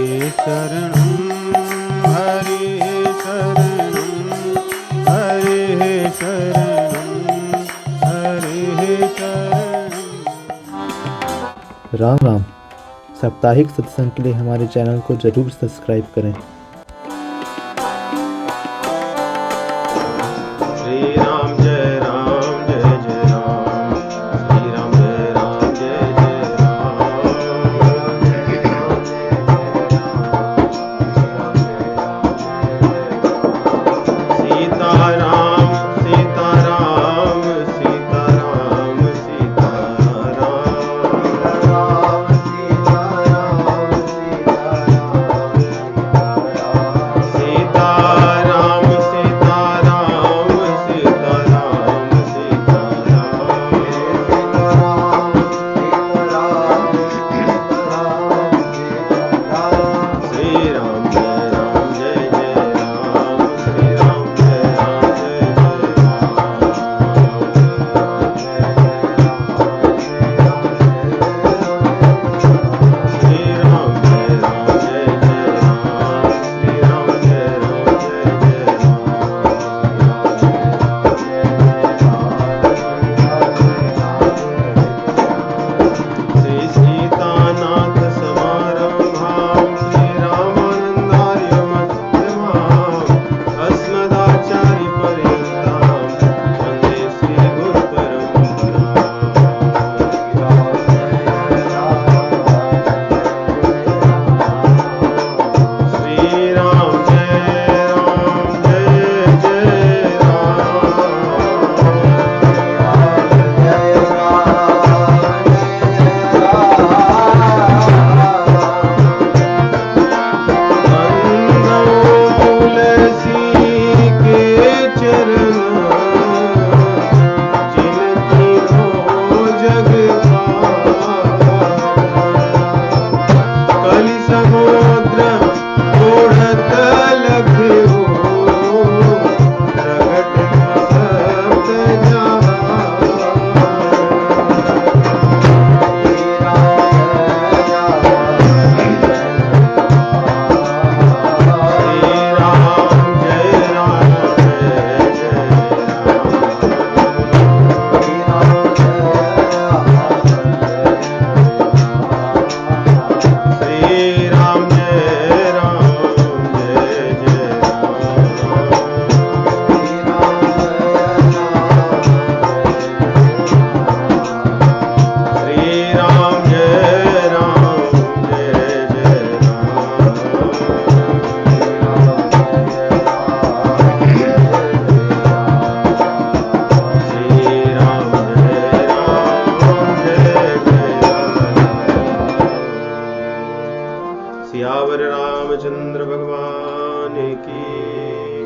शरणं हरिः शरणं हरिः शरणं हरिः शरणं। राम राम। साप्ताहिक सत्संग के लिए हमारे चैनल को जरूर सब्सक्राइब करें। श्री राम जय राम जय जय राम, श्री राम जय राम जय जय राम। सीता राम सीता राम सीता राम सीता राम, सीता राम सीता राम सीता राम सीता राम सीता राम। श्री राम जय राम जय जय राम, श्री राम जय राम जय श्री राम जय राम जय जय राम, श्री राम जय राम जय जय। श्री सीतानाथ समारंभां श्री रामानंदार्य मध्यमाम् अस्मदाचार्य पर्यन्तां वन्दे श्री गुरु परम्पराम्। श्री राम जय राम जय जय राम। तुलसी के चरण जिनकी हो जग कलि समुद्र ओढ़त लखे हो प्रगट सप्त श्री राम जय राम जय जय श्री राम जय राम जय जय श्री राम जय राम जय जय श्री राम जय राम जय जय। सियावर रामचंद्र भगवान की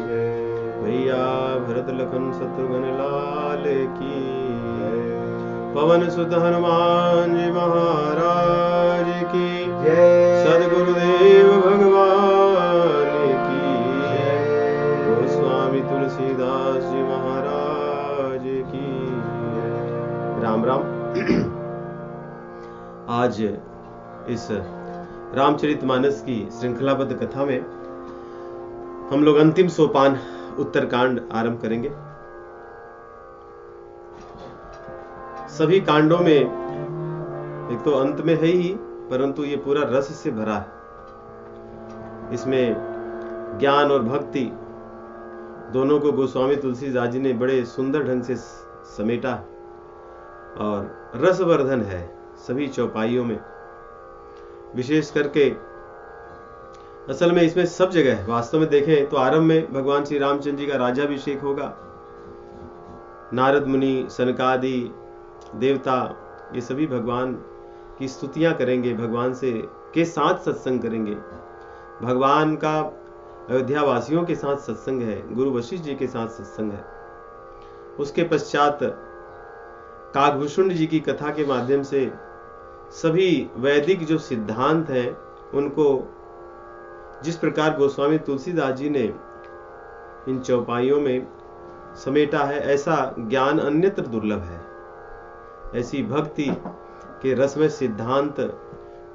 जय। भैया भरत लखन शत्रुघ्न लाल की जय। पवन सुत हनुमान जी महाराज की जय। सद्गुरुदेव भगवान की जय। गोस्वामी तुलसीदास जी महाराज की जय। राम राम। आज इस रामचरितमानस की श्रृंखलाबद्ध कथा में हम लोग अंतिम सोपान उत्तरकांड आरंभ करेंगे। सभी कांडों में एक तो अंत में है ही, परंतु ये पूरा रस से भरा है। इसमें ज्ञान और भक्ति दोनों को गोस्वामी तुलसीदास जी ने बड़े सुंदर ढंग से समेटा और रसवर्धन है सभी चौपाइयों में। विशेष करके असल में इसमें सब जगह है। वास्तव में देखें तो आरंभ में भगवान श्री रामचंद्र जी का राज्याभिषेक होगा। नारद मुनि, सनकादि देवता ये सभी भगवान की स्तुतियां करेंगे, भगवान से के साथ सत्संग करेंगे। भगवान का अयोध्या वासियों के साथ सत्संग है, गुरु वशिष्ठ जी के साथ सत्संग है। उसके पश्चात काकभूषुंड जी की कथा के माध्यम से सभी वैदिक जो सिद्धांत हैं उनको जिस प्रकार गोस्वामी तुलसीदास जी ने इन चौपाइयों में समेटा है, ऐसा ज्ञान अन्यत्र दुर्लभ है। ऐसी भक्ति के रस में सिद्धांत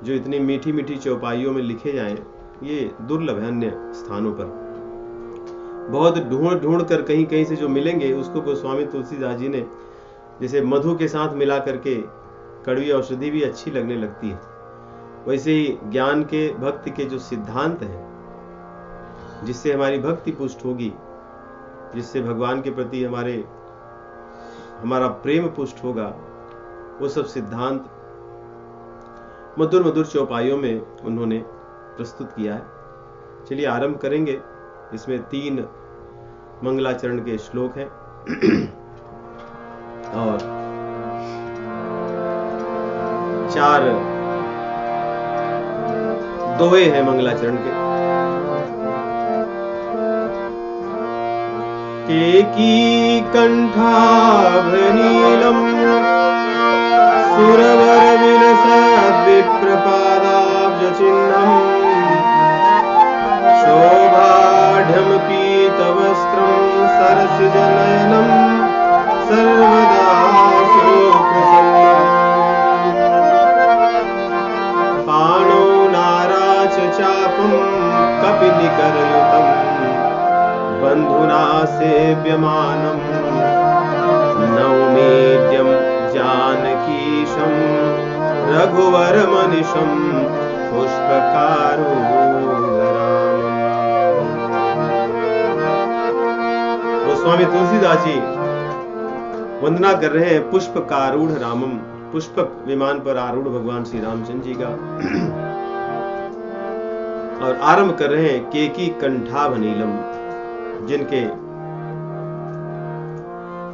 जो इतनी मीठी मीठी चौपाइयों में लिखे जाएं, ये दुर्लभ है। अन्य स्थानों पर बहुत ढूंढ कर कहीं कहीं से जो मिलेंगे उसको गोस्वामी तुलसीदास जी ने जैसे मधु के साथ मिला करके कड़वी औषधि भी अच्छी लगने लगती है, वैसे ही ज्ञान के भक्ति के जो सिद्धांत हैं जिससे हमारी भक्ति पुष्ट होगी, जिससे भगवान के प्रति हमारा प्रेम पुष्ट होगा, वो सब सिद्धांत मधुर मधुर चौपाइयों में उन्होंने प्रस्तुत किया है। चलिए आरंभ करेंगे। इसमें 3 मंगलाचरण के श्लोक हैं और 4 दोहे हैं मंगलाचरण के। केकी कंठाभनीलम सुरवर विलसद् विप्रपादाब्ज चिह्नम शोभाढ्यम पीतवस्त्रम सरसिजनयनम सर्वदा सुप्रसन्नम पाणौ नाराच चापम कपिनिकरयुतम बंधुना सेव्यमानम नौमीड्यम जानकीशम रघुवरमनिशम गोस्वामी तुलसीदास जी वंदना कर रहे हैं पुष्पकारूढ़ रामम, पुष्पक विमान पर आरूढ़ भगवान श्री रामचंद्र जी का, और आरंभ कर रहे हैं केकी कंठाभनीलम, जिनके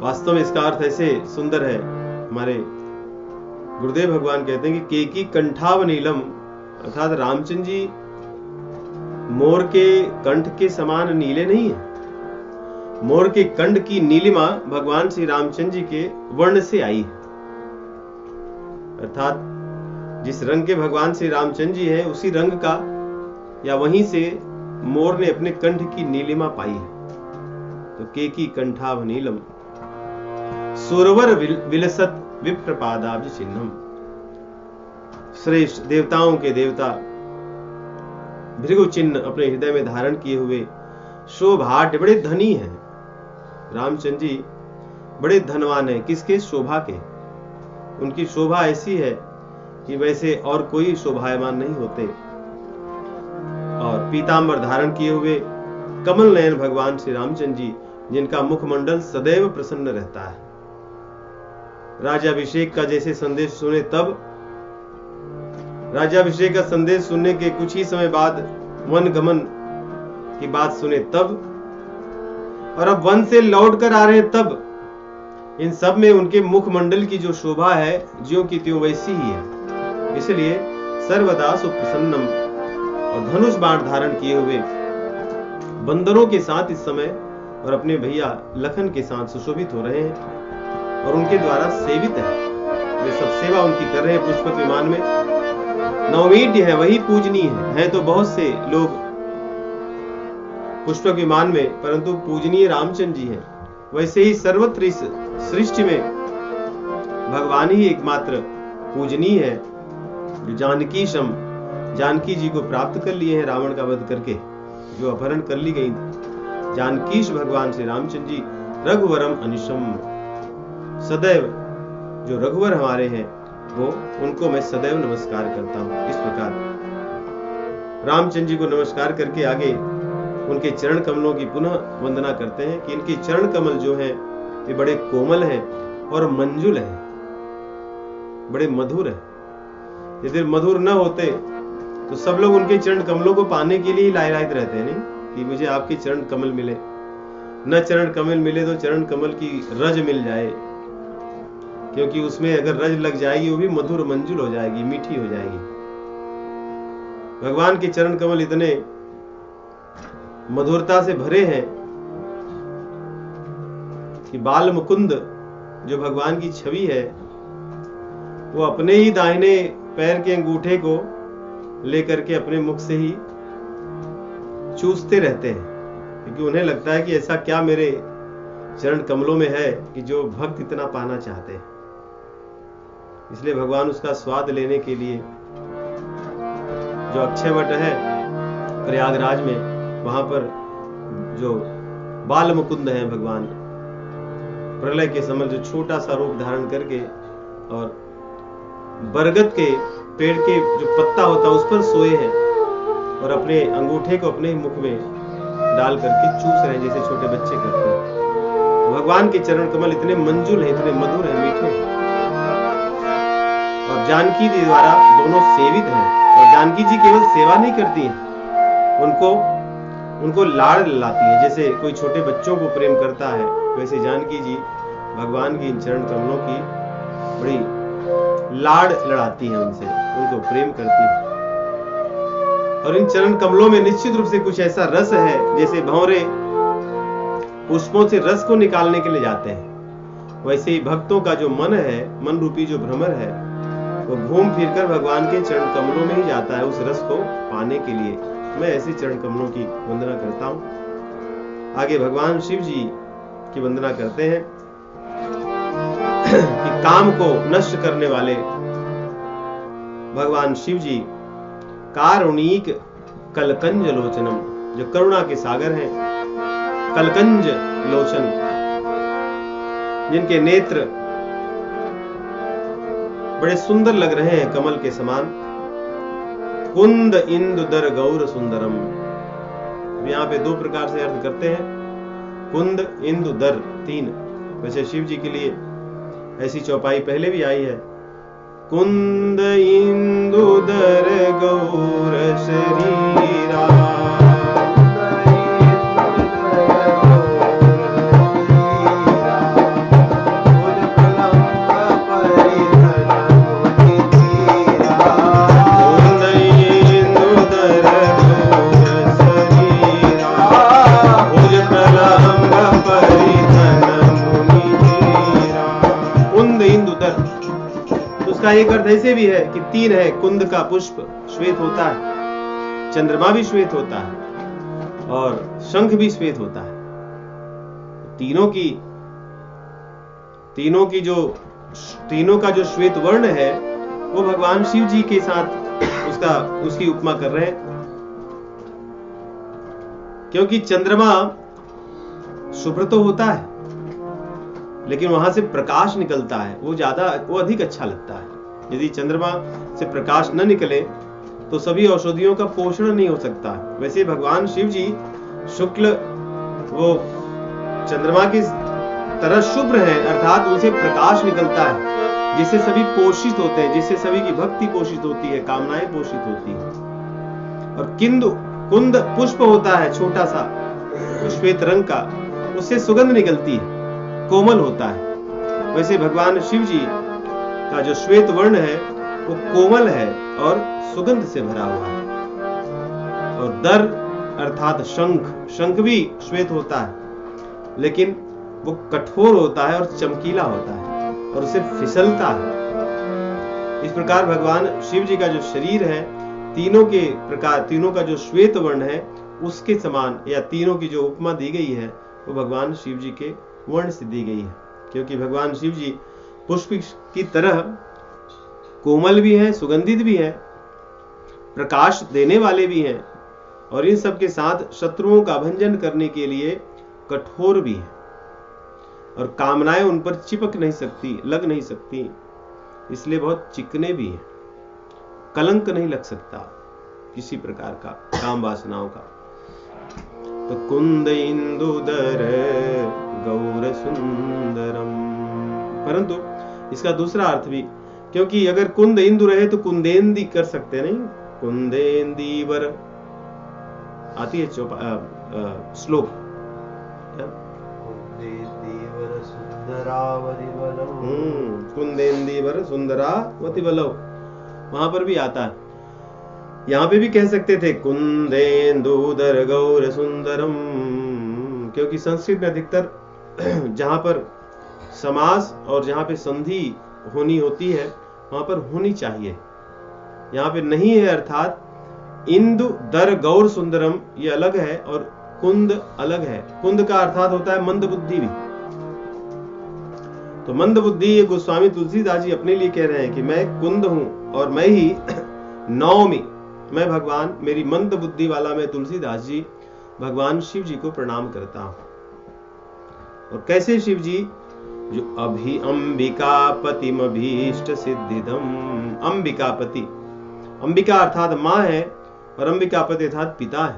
वास्तव में इसका अर्थ ऐसे सुंदर है। हमारे गुरुदेव भगवान कहते हैं कि केकी कंठाभनीलम अर्थात रामचंद्र जी मोर के कंठ के समान नीले नहीं है। मोर के कंठ की नीलिमा भगवान श्री रामचंद्र जी के वर्ण से आई है, अर्थात जिस रंग के भगवान श्री रामचंद्र जी है उसी रंग का या वहीं से मोर ने अपने कंठ की नीलिमा पाई है। तो केकी कंठाभनीलम सुरवर विलसत विप्रपादाब्ज चिन्हम, श्रेष्ठ देवताओं के देवता भृगु चिन्ह अपने हृदय में धारण किए हुए शोभाढ्य, बड़े धनी हैं। रामचंद्र जी बड़े धनवान हैं। किसके? शोभा के। उनकी शोभा ऐसी है कि वैसे और कोई शोभायमान नहीं होते। और पीतांबर धारण किए हुए कमल नयन भगवान श्री रामचंद्र जी, जिनका मुखमंडल सदैव प्रसन्न रहता है। राज्याभिषेक का जैसे संदेश सुने तब, राज्याभिषेक का संदेश सुनने के कुछ ही समय बाद वन गमन की बात सुने तब, और अब वन से लौट कर आ रहे तब, इन सब में उनके मुखमंडल की जो शोभा है ज्यों की त्यों वैसी ही है। इसलिए सर्वदा सुप्रसन्नम, और धनुष बाण धारण किए हुए बंदरों के साथ इस समय और अपने भैया लखन के साथ सुशोभित हो रहे हैं और उनके द्वारा सेवित है। वे सब सेवा उनकी कर रहे हैं पुष्पक विमान में। नवमीड्य है, वही पूजनीय है। तो बहुत से लोग पुष्पक विमान में, परंतु पूजनीय रामचंद्र जी हैं। वैसे ही सर्वत्र इस सृष्टि में भगवान ही एकमात्र पूजनीय है, जो जानकीशम, जानकी जी को प्राप्त कर लिए हैं रावण का वध करके, जो अपहरण कर ली गई। जानकीश भगवान श्री रामचंद्र जी रघुवरम अनिशम, सदैव जो रघुवर हमारे हैं वो, उनको मैं सदैव नमस्कार करता हूं। इस प्रकार रामचंद्र जी को नमस्कार करके आगे उनके चरण कमलों की पुनः वंदना करते हैं कि इनके चरण कमल जो हैं वे बड़े कोमल हैं और मंजुल हैं, बड़े मधुर हैं। यदि मधुर न होते तो सब लोग उनके चरण कमलों को पाने के लिए लायलायत रहते हैं, नहीं कि मुझे आपके चरण कमल मिले। न चरण कमल मिले तो चरण कमल की रज मिल जाए, क्योंकि उसमें अगर रज लग जाएगी वो भी मधुर मंजुल हो जाएगी, मीठी हो जाएगी। भगवान के चरण कमल इतने मधुरता से भरे हैं कि बाल मुकुंद जो भगवान की छवि है वो अपने ही दाहिने पैर के अंगूठे को लेकर के अपने मुख से ही चूसते रहते हैं, क्योंकि उन्हें लगता है कि ऐसा क्या मेरे चरण कमलों में है कि जो भक्त इतना पाना चाहते हैं। इसलिए भगवान उसका स्वाद लेने के लिए जो अक्षयवट है प्रयागराज में, वहां पर जो बाल मुकुंद हैं भगवान, प्रलय के समय जो छोटा सा रूप धारण करके और बरगद के पेड़ के जो पत्ता होता है उस पर सोए हैं और अपने अंगूठे को अपने मुख में डाल करके चूस रहे हैं जैसे छोटे बच्चे करते हैं। भगवान के चरण कमल इतने मंजुल हैं, इतने मधुर हैं, मीठे हैं। और जानकी जी द्वारा दोनों सेवित हैं। और जानकी जी केवल सेवा नहीं करती हैं, उनको लाड़ लाती हैं। जैसे कोई छोटे बच्चों को प्रेम करता है, वैसे जानकी जी भगवान की इन चरण कमलों की बड़ी लाड़ लड़ाती हैं, उनसे उनको प्रेम करती है। और इन चरण कमलों में निश्चित रूप से कुछ ऐसा रस है, जैसे भंवरे पुष्पों से रस को निकालने के लिए जाते हैं, वैसे ही भक्तों का जो मन है, मन रूपी जो भ्रमर है, वो घूम फिरकर भगवान के चरण कमलों में ही जाता है उस रस को पाने के लिए। मैं ऐसे चरण कमलों की वंदना करता हूं। आगे भगवान शिव जी की वंदना करते हैं कि काम को नष्ट करने वाले भगवान शिव जी कारुणिक कलकंज लोचनम, जो करुणा के सागर हैं, कलकंज लोचन, जिनके नेत्र बड़े सुंदर लग रहे हैं कमल के समान। कुंद इंदु दर गौर सुंदरम, यहां पे दो प्रकार से अर्थ करते हैं, कुंद इंदु दर, तीन। वैसे शिव जी के लिए ऐसी चौपाई पहले भी आई है। कुंद इंदु दर गौर शरीरा, उसका एक अर्थ ऐसे भी है कि तीन है। कुंद का पुष्प श्वेत होता है, चंद्रमा भी श्वेत होता है और शंख भी श्वेत होता है। तीनों का जो श्वेत वर्ण है वो भगवान शिव जी के साथ उसकी उपमा कर रहे हैं। क्योंकि चंद्रमा शुभ्र तो होता है, लेकिन वहां से प्रकाश निकलता है, वो अधिक अच्छा लगता है। यदि चंद्रमा से प्रकाश न निकले तो सभी औषधियों का पोषण नहीं हो सकता। वैसे भगवान शिव जी शुक्ल वो चंद्रमा की तरह शुभ्र है, अर्थात उनसे प्रकाश निकलता है, जिससे सभी पोषित होते हैं, जिससे सभी की भक्ति पोषित होती है, कामनाएं पोषित होती है। और कुंद पुष्प होता है छोटा सा श्वेत रंग का, उससे सुगंध निकलती है, कोमल होता है। वैसे भगवान शिव जी का जो श्वेत वर्ण है वो कोमल है और सुगंध से भरा हुआ है। और दर अर्थात शंख भी श्वेत होता है, लेकिन वो कठोर होता है और चमकीला होता है और उसे फिसलता है। इस प्रकार भगवान शिव जी का जो शरीर है, तीनों का जो श्वेत वर्ण है उसके समान, या तीनों की जो उपमा दी गई है वो भगवान शिव जी के वर्ण से दी गई है। क्योंकि भगवान शिव जी पुष्प की तरह कोमल भी है, सुगंधित भी है, प्रकाश देने वाले भी हैं, और इन सब के साथ शत्रुओं का भंजन करने के लिए कठोर भी है। और कामनाएं उन पर चिपक नहीं सकती, लग नहीं सकती, इसलिए बहुत चिकने भी हैं। कलंक नहीं लग सकता किसी प्रकार का काम वासनाओं का। तो कुंद इंदुदर गौर सुंदरम, परंतु इसका दूसरा अर्थ भी, क्योंकि अगर कुंद इंदु रहे तो कुंदेंदी कर सकते नहीं। कुंदेंदीवर आती है श्लोक, कुंदेंदीवर सुंदरावति बलव, वहां पर भी आता है। यहां पे भी कह सकते थे कुंदेंदुदर गौर सुंदरम, क्योंकि संस्कृत में अधिकतर जहां पर समास और जहां पे संधि होनी होती है वहां पर होनी चाहिए, यहां पे नहीं है। अर्थात इंदु दर गौर सुंदरम ये अलग है और कुंद अलग है। कुंद का अर्थात होता है मंद बुद्धि भी। तो मंद बुद्धि ये गोस्वामी तुलसीदास जी अपने लिए कह रहे हैं कि मैं कुंद हूं और मैं ही नौमी, मैं भगवान, मेरी मंद बुद्धि वाला मैं तुलसीदास जी भगवान शिव जी को प्रणाम करता हूं। और कैसे शिव जी? जो अभी अंबिकापतिम अभीष्ट सिद्धिदम। अंबिकापति, अंबिका अर्थात माँ है और अंबिकापति अर्थात पिता है।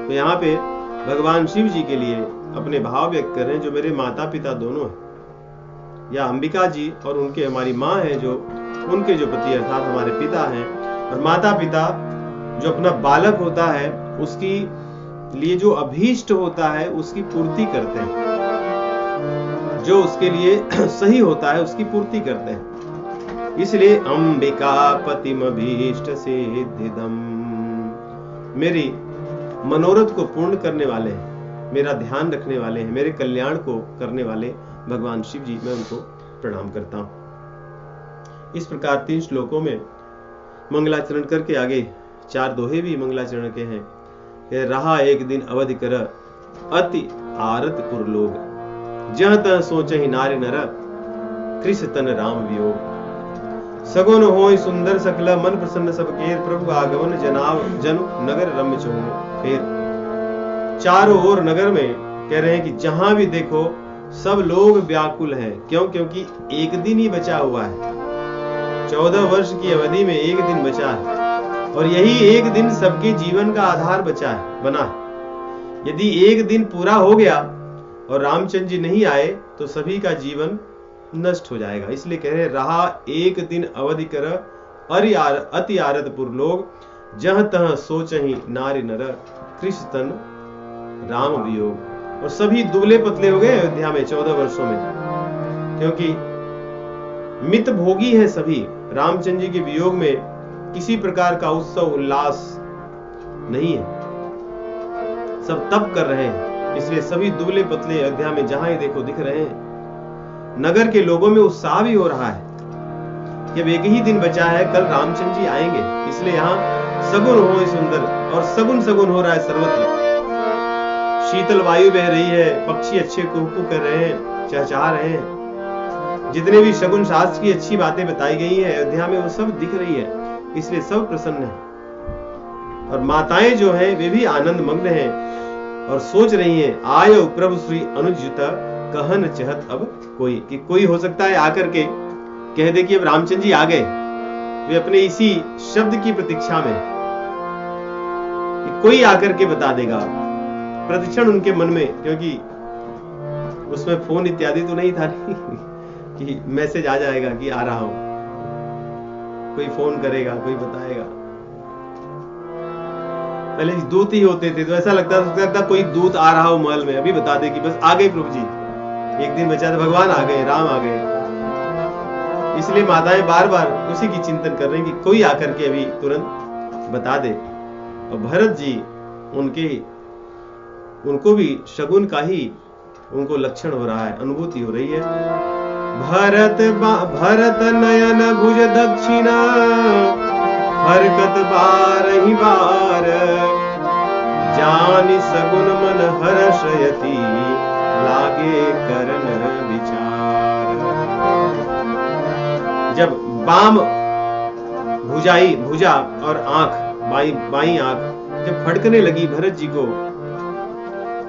तो यहाँ पे भगवान शिव जी के लिए अपने भाव व्यक्त कर रहे हैं, जो मेरे माता पिता दोनों हैं, या अंबिका जी और उनके हमारी माँ है, जो उनके जो पति अर्थात हमारे पिता हैं। और माता पिता जो अपना बालक होता है उसकी लिए जो अभीष्ट होता है उसकी पूर्ति करते हैं, जो उसके लिए सही होता है उसकी पूर्ति करते हैं। इसलिए अंबिकापतिम अभीष्ट सिद्धिदम, मेरी मनोरथ को पूर्ण करने वाले हैं, मेरा ध्यान रखने वाले हैं, मेरे कल्याण को करने वाले भगवान शिव जी, मैं उनको प्रणाम करता हूं। इस प्रकार 3 श्लोकों में मंगलाचरण करके आगे 4 दोहे भी मंगलाचरण के हैं। रहा एक दिन अवधि कर अति आरत पुर लोग, जह तह सोचहि नारी नर कृष तन राम वियोग। सगुन होय सुंदर सकल मन प्रसन्न सब केर, प्रभु आगमन जनाव जनु नगर रम्य चहुँ फेर। चारों ओर नगर में कह रहे हैं कि जहां भी देखो सब लोग व्याकुल हैं। क्यों? क्योंकि एक दिन ही बचा हुआ है, 14 वर्ष की अवधि में एक दिन बचा है, और यही एक दिन सबके जीवन का आधार बना है। यदि एक दिन पूरा हो गया और रामचंद्र जी नहीं आए तो सभी का जीवन नष्ट हो जाएगा। इसलिए कह रहे रहा एक दिन अवधि कर अति आरतपुर लोग, जह तह सोचहि नारी नर कृष तन राम वियोग। और सभी दुबले पतले हो गए अयोध्या में 14 वर्षों में, क्योंकि मित भोगी है सभी। रामचंद्र जी के वियोग में किसी प्रकार का उत्सव उल्लास नहीं है, सब तप कर रहे हैं। इसलिए सभी दुबले पतले अयोध्या में जहां ही देखो दिख रहे हैं। नगर के लोगों में उत्साह भी हो रहा है कि अब एक ही दिन बचा है, कल रामचंद्र जी आएंगे। इसलिए यहाँ सगुन हो सुंदर, और सगुन सगुन हो रहा है सर्वत्र। शीतल वायु बह रही है, पक्षी अच्छे कुहकू कर रहे हैं, चहचहा रहे हैं। जितने भी शगुन शास्त्र की अच्छी बातें बताई गई हैं अयोध्या में, वो सब दिख रही है। इसलिए सब प्रसन्न हैं। और माताएं जो हैं वे भी आनंद मग्न हैं और सोच रही हैं, आयो प्रभु श्री अनुज्युत कहन चहत अब कोई। कि कोई हो सकता है आकर के कह दे कि अब रामचंद्र जी आ गए। वे अपने इसी शब्द की प्रतीक्षा में कि कोई आकर के बता देगा। प्रतिक्षण उनके मन में, क्योंकि उसमें फोन इत्यादि तो नहीं था कि मैसेज आ जाएगा कि आ रहा हूं, कोई फोन करेगा, कोई बताएगा। पहले दूत ही होते थे तो ऐसा लगता था कोई दूत आ रहा हो महल में, अभी बता दे कि बस आ गए प्रभु जी, एक दिन बचा था, भगवान आ गए, राम आ गए। इसलिए माताएं बार बार उसी की चिंतन कर रही कि कोई आकर के अभी तुरंत बता दे। और भरत जी उनको भी शगुन का ही उनको लक्षण हो रहा है, अनुभूति हो रही है। भरत नयन भुज दक्षिणा हरकत बारहि बार, जानि सगुन मन हर्षयति लागे करन विचार। जब बाम भुजा और आंख, बाई आंख जब फड़कने लगी भरत जी को,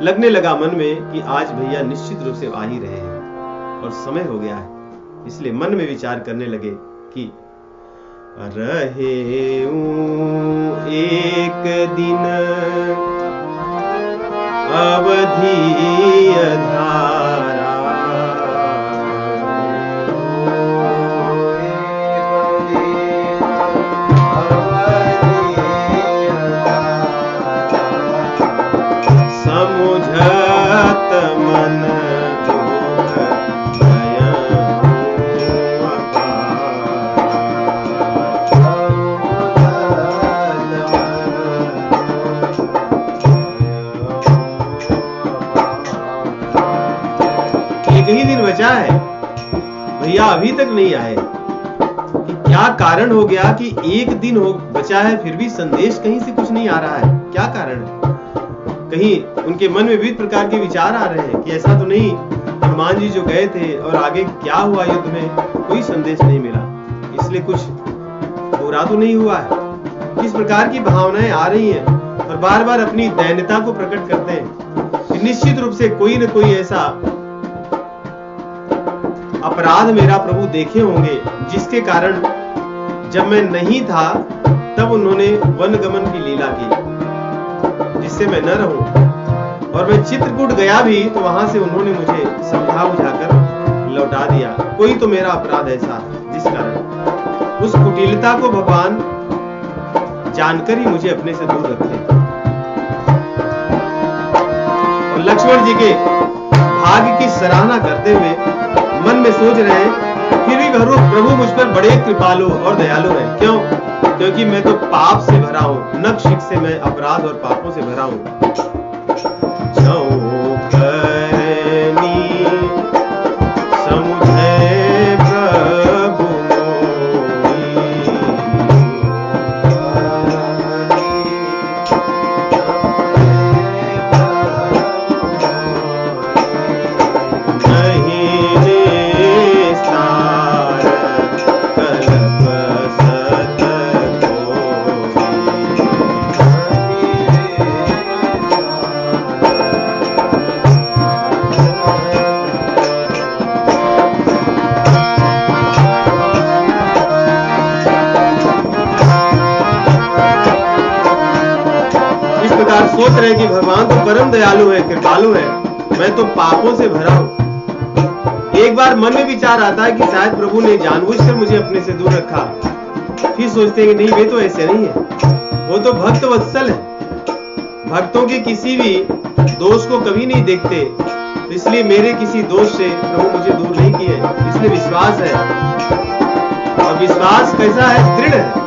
लगने लगा मन में कि आज भैया निश्चित रूप से आ ही रहे हैं और समय हो गया है। इसलिए मन में विचार करने लगे कि रहे एक दिन अवधि धारा, समुझत मन ही दिन बचा है, भैया अभी तक नहीं आए। कि क्या कारण हो गया कि एक दिन हो बचा है फिर भी संदेश कहीं से कुछ नहीं आ रहा है? क्या कारण है? कहीं उनके मन में विविध प्रकार के विचार आ रहे हैं कि ऐसा तो नहीं हनुमान जी जो गए थे और आगे क्या हुआ युद्ध में कोई संदेश नहीं मिला, इसलिए कुछ बुरा तो नहीं हुआ है। इस प्रकार की भावनाएं आ रही हैं और बार बार अपनी दैन्यता को प्रकट करते हैं कि निश्चित रूप से कोई न कोई ऐसा अपराध मेरा प्रभु देखे होंगे जिसके कारण जब मैं नहीं था तब उन्होंने वनगमन की लीला की, जिससे मैं न रहूं। और मैं चित्रकूट गया भी तो वहां से उन्होंने मुझे समझा बुझाकर लौटा दिया। कोई तो मेरा अपराध ऐसा है जिस कारण उस कुटिलता को भगवान जानकर ही मुझे अपने से दूर रखे। और लक्ष्मण जी के भाग्य की सराहना करते हुए मन में सोच रहे हैं, फिर भी प्रभु मुझ पर बड़े कृपालु और दयालु हैं। क्यों? क्योंकि मैं तो पाप से भरा हूं, नख से मैं अपराध और पापों से भरा हूं। सोच रहे कि भगवान तो परम दयालु है, कृपालु है, मैं तो पापों से भरा हूं। एक बार मन में विचार आता है कि शायद प्रभु ने जानबूझकर मुझे अपने से दूर रखा। फिर सोचते हैं कि नहीं, वे तो ऐसे नहीं है, वो तो भक्त वत्सल है, भक्तों के किसी भी दोष को कभी नहीं देखते, तो इसलिए मेरे किसी दोष से प्रभु मुझे दूर नहीं किए। इसलिए विश्वास है, और विश्वास कैसा है? दृढ़ है।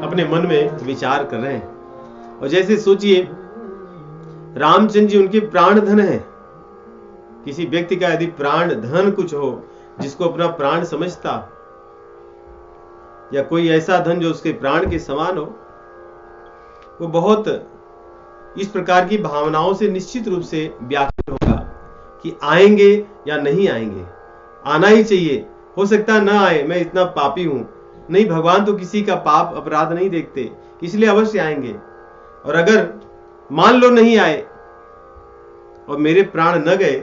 अपने मन में विचार कर रहे हैं। और जैसे सोचिए, रामचंद्र जी उनके प्राण धन है। किसी व्यक्ति का यदि प्राण धन कुछ हो जिसको अपना प्राण समझता, या कोई ऐसा धन जो उसके प्राण के समान हो, वो बहुत इस प्रकार की भावनाओं से निश्चित रूप से व्याकुल होगा कि आएंगे या नहीं आएंगे। आना ही चाहिए, हो सकता ना आए, मैं इतना पापी हूं। नहीं, भगवान तो किसी का पाप अपराध नहीं देखते, इसलिए अवश्य आएंगे। और अगर मान लो नहीं आए और मेरे प्राण न गए,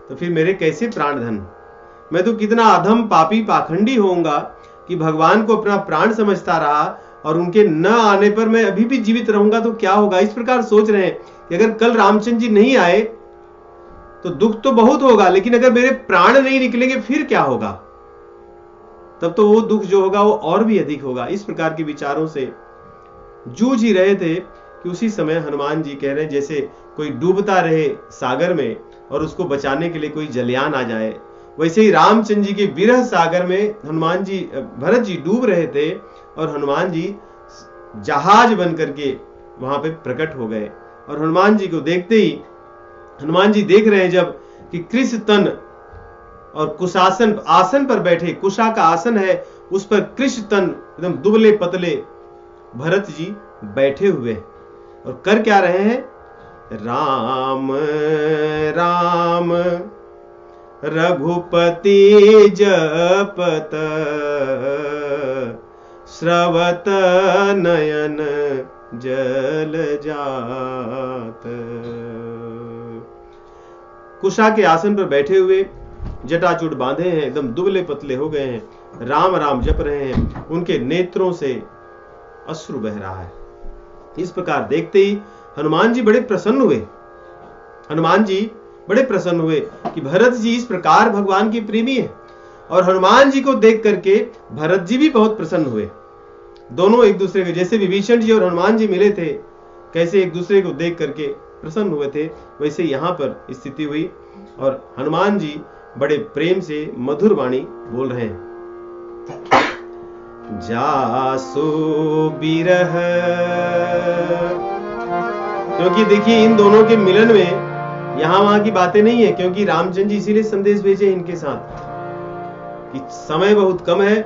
तो फिर मेरे कैसे प्राण धन? मैं तो कितना अधम पापी पाखंडी होऊंगा कि भगवान को अपना प्राण समझता रहा और उनके न आने पर मैं अभी भी जीवित रहूंगा तो क्या होगा। इस प्रकार सोच रहे हैं कि अगर कल रामचंद्र जी नहीं आए तो दुख तो बहुत होगा, लेकिन अगर मेरे प्राण नहीं निकलेंगे फिर क्या होगा? तब तो वो दुख जो होगा वो और भी अधिक होगा। इस प्रकार के विचारों से जूझ ही रहे थे कि उसी समय हनुमान जी कह रहे हैं, जैसे कोई डूबता रहे सागर में और उसको बचाने के लिए कोई जलयान आ जाए, वैसे ही रामचंद्र जी के विरह सागर में हनुमान जी, भरत जी डूब रहे थे और हनुमान जी जहाज बन करके वहां पे प्रकट हो गए। और हनुमान जी को देखते ही हनुमान जी देख रहे हैं जब कि कृष तन और कुशासन आसन पर बैठे, कुशा का आसन है, उस पर कृष तन एकदम दुबले पतले भरत जी बैठे हुए और कर क्या रहे हैं? राम राम रघुपति जपत स्रवत नयन जल जात। कुशा के आसन पर बैठे हुए, जटाचूट बांधे हैं, एकदम दुबले पतले हो गए हैं, राम राम जप रहे हैं, उनके नेत्रों से अश्रु बह रहा है। इस प्रकार देखते ही हनुमान जी बड़े प्रसन्न हुए। हनुमान जी बड़े प्रसन्न हुए कि भरत जी इस प्रकार भगवान की प्रेमी है। और हनुमान जी को देख करके भरत जी भी बहुत प्रसन्न हुए। दोनों एक दूसरे के, जैसे विभीषण जी और हनुमान जी मिले थे, कैसे एक दूसरे को देख करके प्रसन्न हुए थे, वैसे यहां पर स्थिति हुई। और हनुमान जी बड़े प्रेम से मधुर वाणी बोल रहे हैं। जासो बिरह, क्योंकि देखिए इन दोनों के मिलन में यहां वहां की बातें नहीं है, क्योंकि रामचंद्र जी इसीलिए संदेश भेजे इनके साथ कि समय बहुत कम है,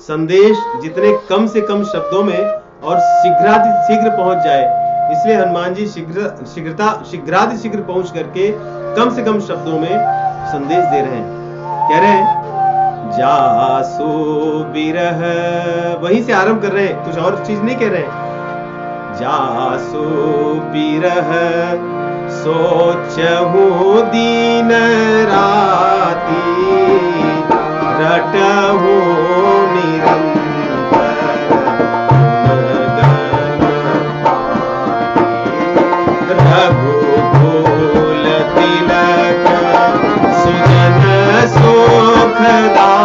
संदेश जितने कम से कम शब्दों में और शीघ्र पहुंच जाए, इसलिए हनुमान जी शीघ्र पहुंच करके कम से कम शब्दों में संदेश दे रहे हैं। कह रहे हैं जासो बिरह, वहीं से आरंभ कर रहे हैं, कुछ और चीज नहीं कह रहे हैं। जासो बिरह सोचहु दीन राती, रटहु निरंतर रघुकुल तिलक सुजन सुख दाता,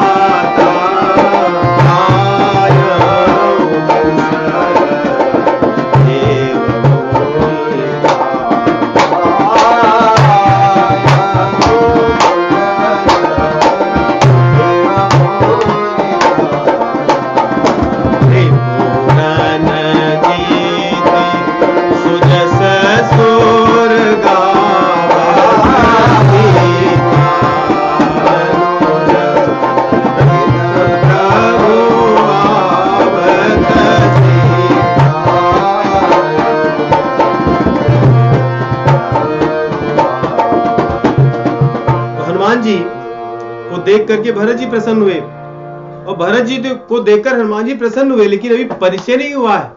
देख करके भरत जी प्रसन्न हुए। और भरत जी को देखकर हनुमान जी प्रसन्न हुए, लेकिन अभी परिचय नहीं हुआ है।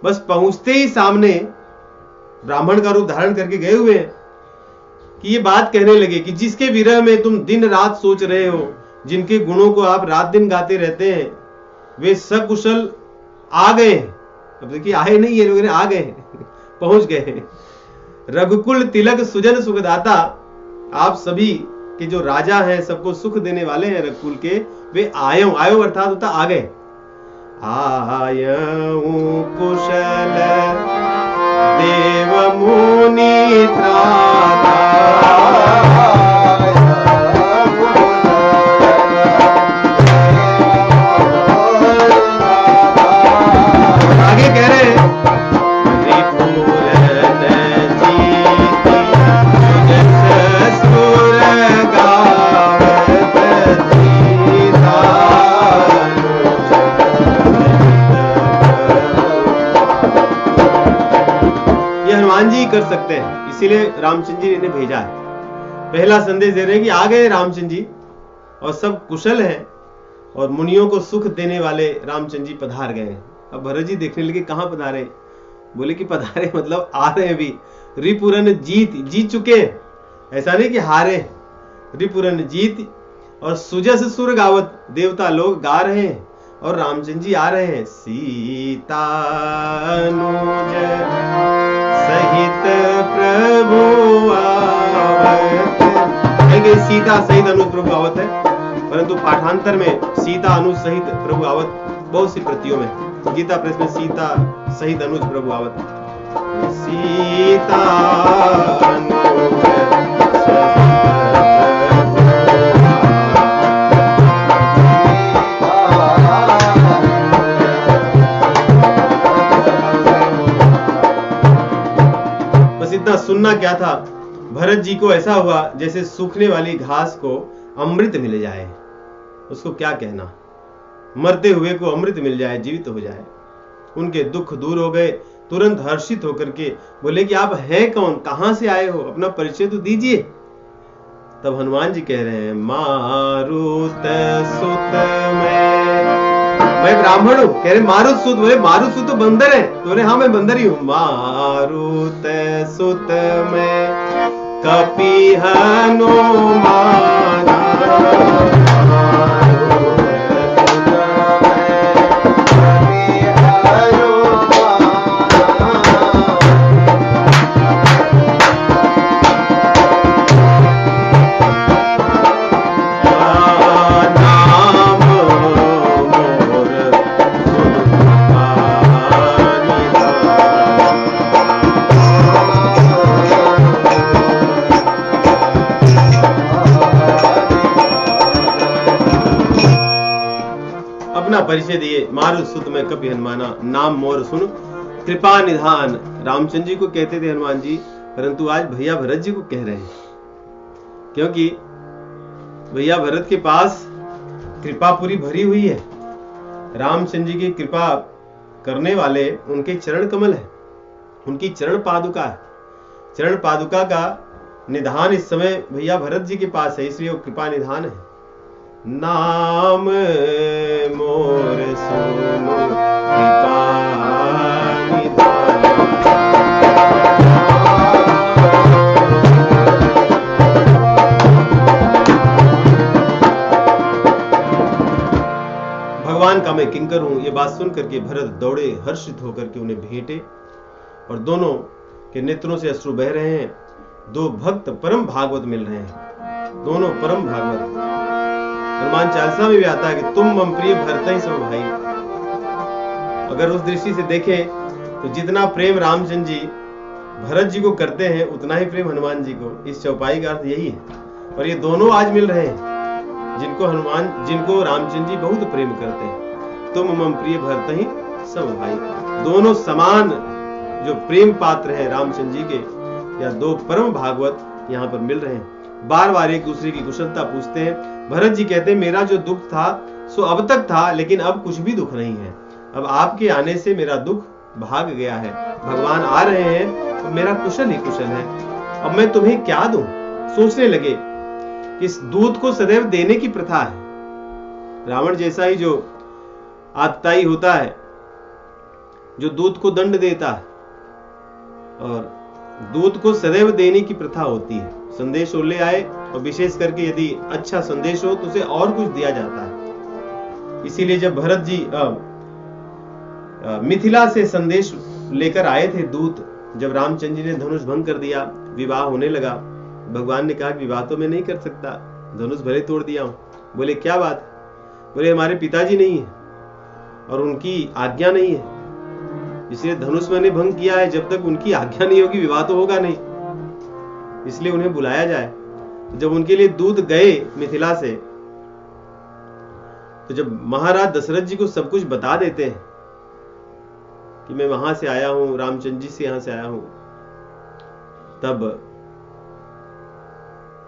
बस पहुंचते ही सामने ब्राह्मण का रूप धारण करके गए हुए हैं कि ये बात कहने लगे कि जिसके विरह में तुम दिन रात सोच रहे हो, जिनके गुणों को आप रात दिन गाते रहते हैं, वे सकुशल आ गए। अब देखिए आए नहीं, ये लोग आ गए, पहुंच गए। रघुकुल तिलक सुजन सुखदाता, आप सभी कि जो राजा हैं, सबको सुख देने वाले हैं रघुकुल के, वे आयो अर्थात होता आ गए। आयऊ कुशल देव मुनि त्राता, आगे कह रहे हैं जी कर सकते हैं, इसीलिए रामचंद्र जी ने भेजा है। पहला संदेश दे रहे हैं कि आ गए रामचंद्र जी और सब कुशल हैं और मुनियों को सुख देने वाले रामचंद्र जी पधार गए। अब भरत जी देखने लगे कहां पधारे, बोले कि पधारे मतलब आ रहे हैं, भी रिपुरन जीत चुके हैं, ऐसा नहीं कि हारे। रिपुरन जीत और सुजस सुर गावत, देवता लोग गा रहे हैं और रामचंद्र जी आ रहे हैं। सीता अनुज सहित प्रभु आवत, कहेंगे सीता सहित अनुज प्रभु आवत है, परंतु पाठांतर में सीता अनुज सहित प्रभु आवत बहुत सी प्रतियों में, गीता प्रेस में सीता सहित अनुज प्रभु आवत। सीता अनुज इतना सुनना क्या था, भरत जी को ऐसा हुआ जैसे सूखने वाली घास को अमृत मिल जाए। उसको क्या कहना, मरते हुए को अमृत मिल जाए, जीवित हो जाए। उनके दुख दूर हो गए। तुरंत हर्षित होकर के बोले कि आप हैं कौन, कहां से आए हो, अपना परिचय तो दीजिए। तब हनुमान जी कह रहे हैं, मारुत सुत में मैं ब्राह्मण हूं। कह रहे मारुत सुत। बोले मारुत सुत तो बंदर है। तो बोले हाँ मैं बंदर ही हूं। मारुत सुत में कपि हनुमान, परिचय दिए। मारुत सुत में कपि हनुमाना, नाम मोर सुन कृपा निधान। रामचंद्र जी को कहते थे हनुमान जी, परंतु आज भैया भरत जी को कह रहे हैं, क्योंकि भैया भरत के पास कृपा पूरी भरी हुई है। रामचंद्र जी की कृपा करने वाले उनके चरण कमल है, उनकी चरण पादुका है। चरण पादुका का निधान इस समय भैया भरत जी के पास है, इसलिए वो कृपा निधान है। नाम मोर सुनो कृपा निधान। भगवान का मैं किंकर हूं, ये बात सुन करके भरत दौड़े, हर्षित होकर के उन्हें भेंटे, और दोनों के नेत्रों से अश्रु बह रहे हैं। दो भक्त परम भागवत मिल रहे हैं, दोनों परम भागवत। हनुमान चालीसा में भी आता है कि तुम मम प्रिय भरत ही सम भाई। अगर उस दृष्टि से देखें तो जितना प्रेम रामचंद्र जी भरत जी को करते हैं, उतना ही प्रेम हनुमान जी को। इस चौपाई का अर्थ यही है। और ये दोनों आज मिल रहे हैं, जिनको रामचंद्र जी बहुत प्रेम करते हैं। तुम मम प्रिय भरत ही सम भाई। दोनों समान जो प्रेम पात्र है रामचंद्र जी के, या दो परम भागवत यहाँ पर मिल रहे हैं। बार बार एक दूसरे की कुशलता पूछते हैं। भरत जी कहते हैं मेरा जो दुख था सो अब तक था, लेकिन अब कुछ भी दुख नहीं है। अब आपके आने से मेरा दुख भाग गया है। भगवान आ रहे हैं तो मेरा कुशल ही कुशल है। अब मैं तुम्हें क्या दूं? सोचने लगे कि इस दूत को सदैव देने की प्रथा है। रावण जैसा ही जो आतताई होता है, जो दूत को दंड देता है, और दूत को सदैव देने की प्रथा होती है। संदेश ले आए, और विशेष करके यदि अच्छा संदेश हो तो उसे और कुछ दिया जाता है। इसीलिए जब भरत जी मिथिला से संदेश लेकर आए थे दूत, जब रामचंद्र जी ने धनुष भंग कर दिया, विवाह होने लगा, भगवान ने कहा विवाह तो मैं नहीं कर सकता, धनुष भले तोड़ दिया हूं। बोले क्या बात? बोले हमारे पिताजी नहीं है और उनकी आज्ञा नहीं है, इसलिए धनुष मैंने भंग किया है। जब तक उनकी आज्ञा नहीं होगी विवाह तो होगा नहीं, इसलिए उन्हें बुलाया जाए। जब उनके लिए दूत गए मिथिला से, तो जब महाराज दशरथ जी को सब कुछ बता देते हैं कि मैं वहां से आया हूं, रामचंद्र जी से यहां से आया हूं, तब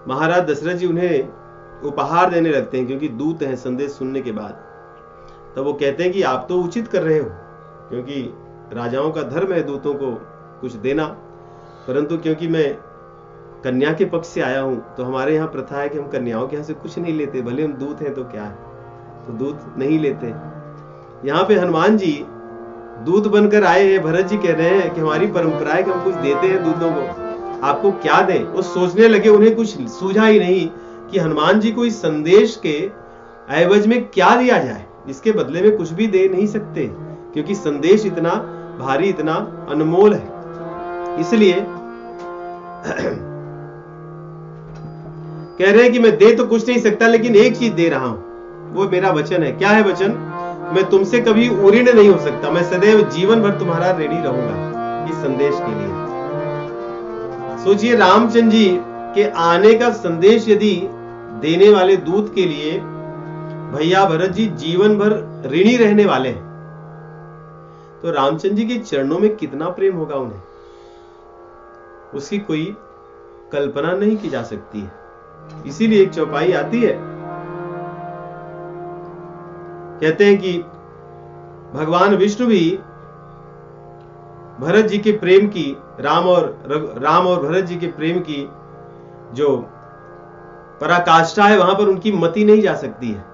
महाराज दशरथ जी उन्हें उपहार देने लगते हैं, क्योंकि दूत हैं। संदेश सुनने के बाद तब वो कहते हैं कि आप तो उचित कर रहे हो, क्योंकि राजाओं का धर्म है दूतों को कुछ देना, परंतु क्योंकि मैं कन्या के पक्ष से आया हूं तो हमारे यहाँ प्रथा है कि हम कन्याओं के यहाँ से कुछ नहीं लेते, भले हम दूत हैं तो क्या है, तो दूत नहीं लेते। यहाँ पे हनुमान जी दूत बनकर आए हैं। भरत जी कह रहे हैं कि हमारी परंपरा है कि हम कुछ देते हैं दूतों को, आपको क्या दें? वो सोचने लगे, उन्हें कुछ सूझा ही नहीं कि हनुमान जी को इस संदेश के एवज में क्या दिया जाए। इसके बदले में कुछ भी दे नहीं सकते, क्योंकि संदेश इतना भारी, इतना अनमोल है। इसलिए कह रहे हैं कि मैं दे तो कुछ नहीं सकता, लेकिन एक चीज दे रहा हूं, वो मेरा वचन है। क्या है वचन? मैं तुमसे कभी ऋणी नहीं हो सकता, मैं सदैव जीवन भर तुम्हारा ऋणी रहूंगा इस संदेश के लिए। सोचिए, रामचंद्र जी के आने का संदेश यदि देने वाले दूत के लिए भैया भरत जी जीवन भर ऋणी रहने वाले हैं, तो रामचंद्र जी के चरणों में कितना प्रेम होगा उन्हें, उसकी कोई कल्पना नहीं की जा सकती है। इसीलिए एक चौपाई आती है, कहते हैं कि भगवान विष्णु भी भरत जी के प्रेम की, राम और भरत जी के प्रेम की जो पराकाष्ठा है, वहां पर उनकी मति नहीं जा सकती है।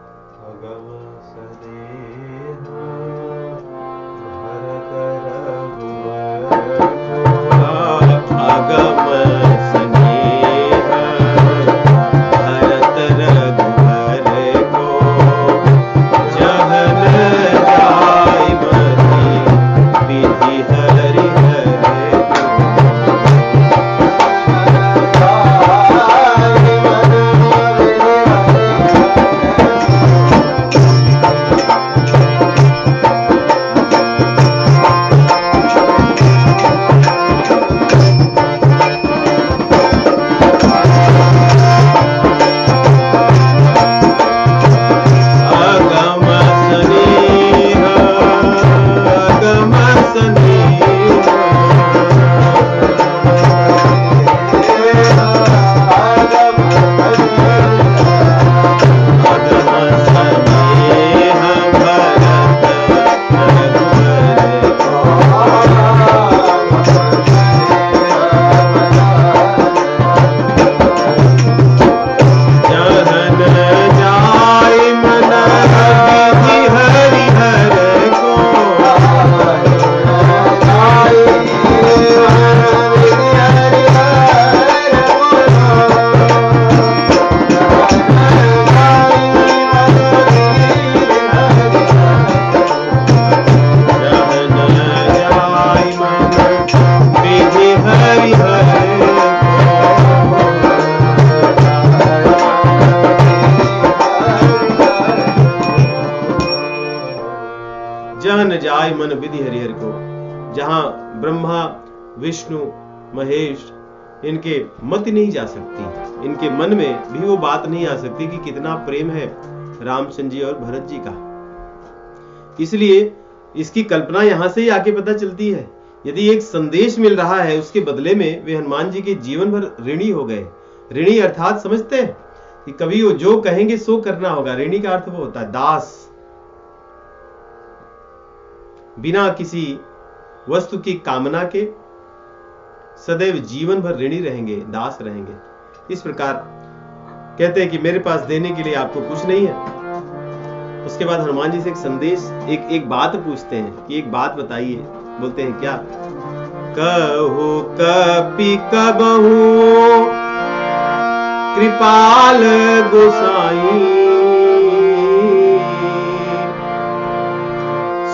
जहाँ न जाय मन विधि हरिहर को। जहां ब्रह्मा विष्णु महेश इनके मत नहीं जा सकती, इनके मन में भी वो बात नहीं आ सकती कि कितना प्रेम है रामचंद्र जी और भरत जी का। इसलिए इसकी कल्पना यहां से ही आके पता चलती है। यदि एक संदेश मिल रहा है, उसके बदले में वे हनुमान जी के जीवन भर ऋणी हो गए। ऋणी अर्थात समझते हैं कि कभी वो जो कहेंगे सो करना होगा। ऋणी का अर्थ वो होता है दास, बिना किसी वस्तु की कामना के सदैव जीवन भर ऋणी रहेंगे, दास रहेंगे। इस प्रकार कहते हैं कि मेरे पास देने के लिए आपको कुछ नहीं है। उसके बाद हनुमान जी से एक संदेश, एक बात पूछते हैं कि एक बात बताइए। बोलते हैं क्या? कहो कपि कबहू कृपाल गोसाई,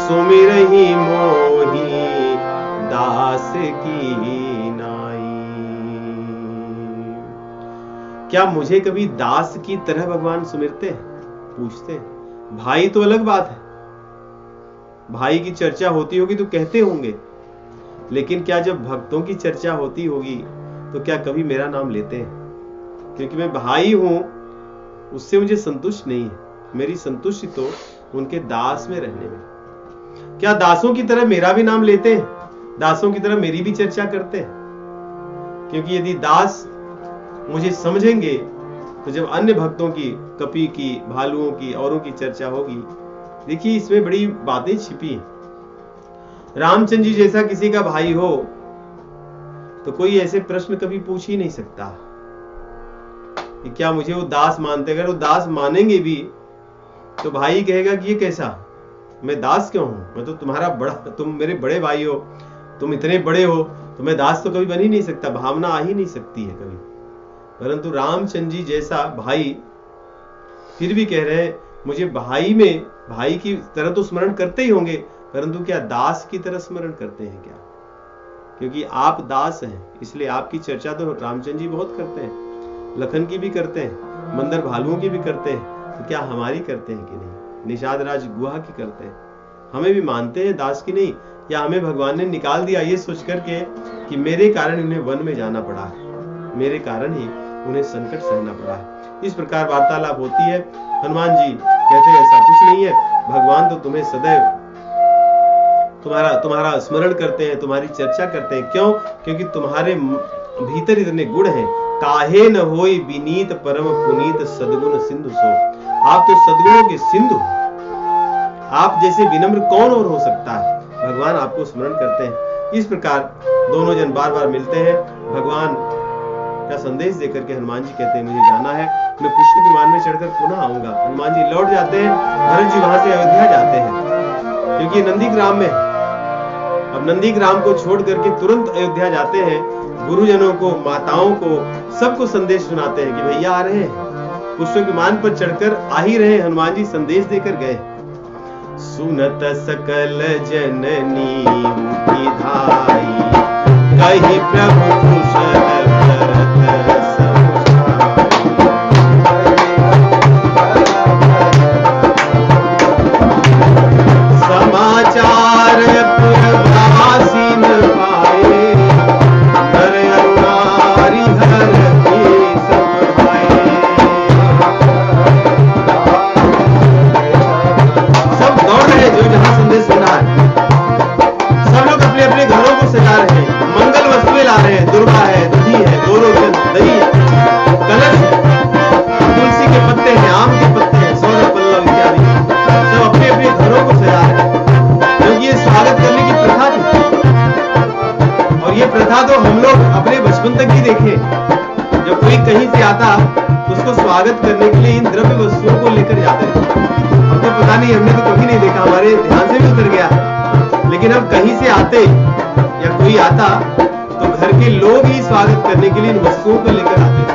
सुमिरहि मोहि दास की नाई। क्या मुझे कभी दास की तरह भगवान सुमिरते हैं? पूछते हैं। भाई तो अलग बात है, भाई की चर्चा होती होगी तो कहते होंगे, लेकिन क्या जब भक्तों की चर्चा होती होगी तो क्या कभी मेरा नाम लेते हैं? क्योंकि मैं भाई हूं, उससे मुझे संतुष्ट नहीं है। मेरी संतुष्टि तो उनके दास में रहने में। क्या दासों की तरह मेरा भी नाम लेते हैं? दासों की तरह मेरी भी चर्चा करते हैं? क्योंकि यदि दास मुझे समझेंगे तो जब अन्य भक्तों की, कपि की, भालुओं की, औरों की चर्चा होगी, देखिए इसमें बड़ी बातें छिपी हैं। रामचंद्र जी जैसा किसी का भाई हो तो कोई ऐसे प्रश्न कभी पूछ ही नहीं सकता कि क्या मुझे वो दास मानते। अगर वो दास मानेंगे भी तो भाई कहेगा कि ये कैसा, मैं दास क्यों हूं? मैं तो तुम्हारा बड़ा, तुम मेरे बड़े भाई हो, तुम इतने बड़े हो, तो मैं दास तो कभी बन ही नहीं सकता। भावना आ ही नहीं सकती है कभी। परंतु रामचंद्र जी जैसा भाई फिर भी कह रहे हैं मुझे भाई में, भाई की तरह तो स्मरण करते ही होंगे, परंतु क्या दास की तरह स्मरण करते हैं क्या? क्योंकि आप दास हैं, इसलिए आपकी चर्चा तो रामचंद्र जी बहुत करते हैं, लखन की भी करते हैं, मंदर भालुओं की भी करते हैं, तो क्या हमारी करते हैं कि नहीं? निषाद राज गुहा की करते हैं। हमें भी मानते हैं, दास की नहीं। या हमें भगवान ने निकाल दिया ये सोच करके कि मेरे कारण उन्हें वन में जाना पड़ा है, मेरे कारण ही उन्हें संकट सहना पड़ा है। इस प्रकार वार्तालाप होती है। हनुमान जी कहते हैं ऐसा कुछ नहीं है, भगवान तो तुम्हें सदैव तुम्हारा स्मरण करते हैं, तुम्हारी चर्चा करते हैं। क्यों? क्योंकि तुम्हारे भीतर इतने गुण हैं। काहे न होई विनीत परम पुनीत सद्गुण सिंधु सो। आप तो सद्गुणों के सिंधु, आप जैसे विनम्र कौन और हो सकता है? भगवान आपको स्मरण करते हैं। इस प्रकार दोनों जन बार बार मिलते हैं। भगवान का संदेश देकर के हनुमान जी कहते हैं मुझे जाना है, मैं पुष्प विमान में चढ़कर पुनः आऊंगा। हनुमान जी लौट जाते हैं। भरत जी वहां से अयोध्या जाते हैं, क्योंकि नंदीग्राम में, अब नंदीग्राम को छोड़ करके तुरंत अयोध्या जाते हैं। गुरुजनों को, माताओं को, सबको संदेश सुनाते हैं कि भैया आ रहे हैं। पुष्प विमान पर चढ़कर आ ही रहे, हनुमान जी संदेश देकर गए। सुनत सकल जननी की धाई, कही प्रभु कुशल भरत समाचार पुरवासी न पाए, नर नारी हर की सब भाए। सब दौड़ रहे जो जहां संदेश सुन रहा है। सब लोग अपने अपने घरों को सजा रहे हैं, मंगल वस्तुएं ला रहे हैं। दुर्वा है, दही है, गोलोचन, दही है, कलश, तुलसी के पत्ते हैं, आम के पत्ते हैं, सौरभ पल्लव इत्यादि, सब अपने अपने घरों को सजा रहे हैं। क्योंकि ये स्वागत करने की प्रथा थी, और ये प्रथा तो हम लोग अपने बचपन तक ही देखे। जब कोई कहीं से आता तो उसको स्वागत करने के लिए इन द्रव्य वस्तुओं को लेकर जाते थे। अब तो पता नहीं, हमने तो कभी नहीं देखा, हमारे ध्यान से भी उतर गया। लेकिन अब कहीं से आते या कोई आता तो घर के लोग ही स्वागत करने के लिए इन वस्तुओं को लेकर आते थे।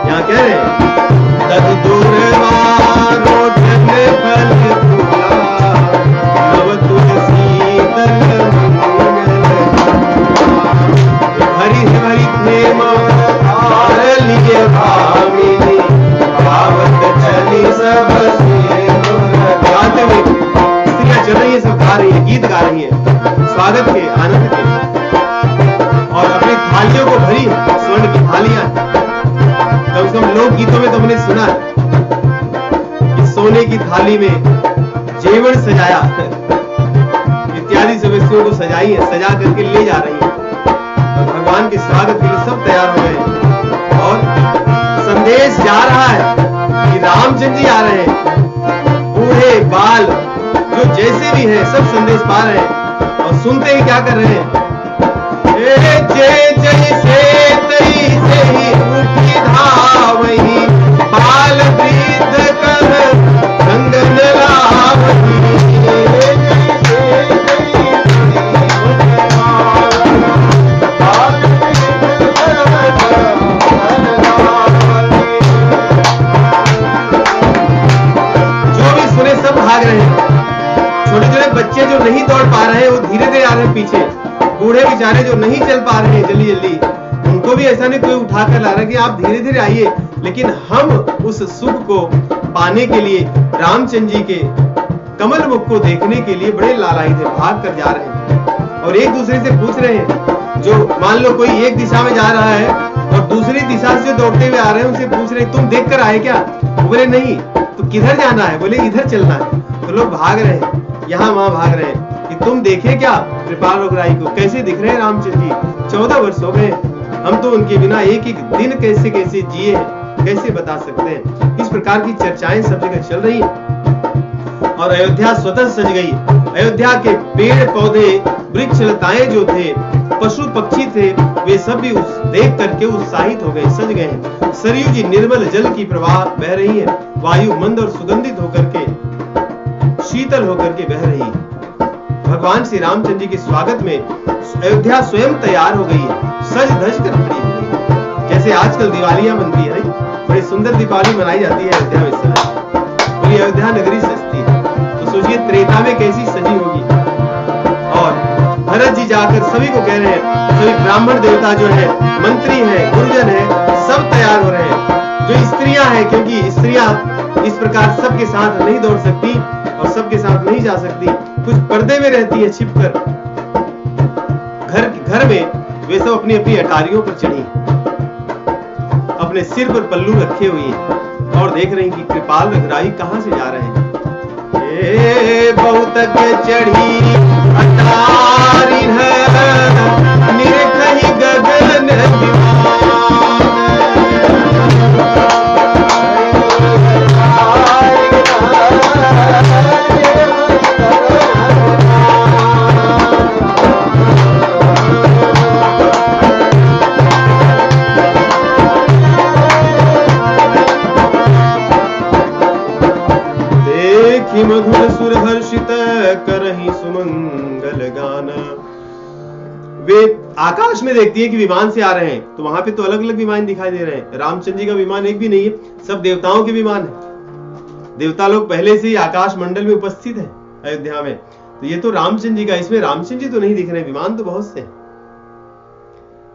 यहाँ कह रहे हैं तद दुर्वारो जन फल फूला, नव तुलसी दल हरि हरि खेमा लिए भामिनी, भावत चली सब स्त्रियां चल रही है, सब थाली में जेवर सजाया इत्यादि सब वस्तुओं को सजाई है, सजा करके ले जा रही है और भगवान के स्वागत के लिए सब तैयार हो गए और संदेश जा रहा है कि रामचंद्र जी आ रहे हैं। बूढ़े बाल जो जैसे भी है सब संदेश पा रहे हैं और सुनते ही क्या कर रहे हैं, जय जय से तई से ही उठी धावही, बाल वृद्ध कह कंगन लावही। जो भी सुने सब भाग रहे हैं। छोटे छोटे बच्चे जो नहीं दौड़ पा रहे हैं वो धीरे धीरे आ रहे हैं पीछे। बूढ़े बेचारे जो नहीं चल पा रहे हैं जल्दी जल्दी, उनको भी ऐसा नहीं कोई उठा कर ला रहा है कि आप धीरे धीरे आइए, लेकिन हम उस सुख को पाने के लिए रामचंद्र जी के कमल मुख को देखने के लिए बड़े लालायित है, भाग कर जा रहे हैं और एक दूसरे से पूछ रहे हैं। जो मान लो कोई एक दिशा में जा रहा है और दूसरी दिशा से दौड़ते हुए आ रहे हैं, उनसे पूछ रहे हैं तुम देख कर आए क्या? बोले नहीं। तो किधर जाना है? बोले इधर चलना है। तो लोग भाग रहे हैं, यहाँ वहां भाग रहे हैं कि तुम देखे क्या कृपाल रघुराई को, कैसे दिख रहे हैं रामचंद्र जी? 14 वर्ष हो गए, हम तो उनके बिना एक एक दिन कैसे कैसे जिए हैं, कैसे बता सकते हैं। इस प्रकार की चर्चाएं सब जगह चल रही हैं और अयोध्या स्वतः सज गई। अयोध्या के पेड़ पौधे वृक्ष लताएं जो थे, पशु पक्षी थे, वे सब भी उस देख करके उत्साहित हो गए, सज गए। सरयू जी निर्मल जल की प्रवाह बह रही है, वायु मंद और सुगंधित होकर के शीतल होकर के बह रही है। भगवान श्री रामचंद्र जी के स्वागत में अयोध्या स्वयं तैयार हो गई है, सज धज कर खड़ी हो गई है। जैसे आजकल दिवालियां बनती है, बड़ी सुंदर दीपावली मनाई जाती है अयोध्या में, पूरी अयोध्या नगरी सजती है। तो सोचिए त्रेता में कैसी सजी होगी। और भरत जी जाकर सभी को कह रहे हैं, सभी ब्राह्मण देवता जो है, मंत्री है, गुरुजन है, सब तैयार हो रहे हैं। जो स्त्रियां हैं, क्योंकि स्त्रियां इस प्रकार सबके साथ नहीं दौड़ सकती और सबके साथ नहीं जा सकती, कुछ पर्दे में रहती है छिपकर। घर में वे सब अपनी अपनी अटारियों पर चढ़ी, अपने सिर पर पल्लू रखे हुए हैं और देख रही कि कृपाल रघुराई कहां से जा रहे हैं। बहुत चढ़ी अटारी है, निरखही गगन मधुर सुर हर्षित करहि सुमंगल गाना। वे आकाश में देखती है कि विमान से आ रहे हैं, तो वहां पे तो अलग अलग विमान दिखाई दे रहे हैं। रामचंद्र जी का विमान एक भी नहीं है, सब देवताओं के विमान है। देवता लोग पहले से ही आकाश मंडल में उपस्थित है अयोध्या में। तो ये तो रामचंद्र जी का, इसमें रामचंद्र जी तो नहीं दिख रहे, विमान तो बहुत से हैं।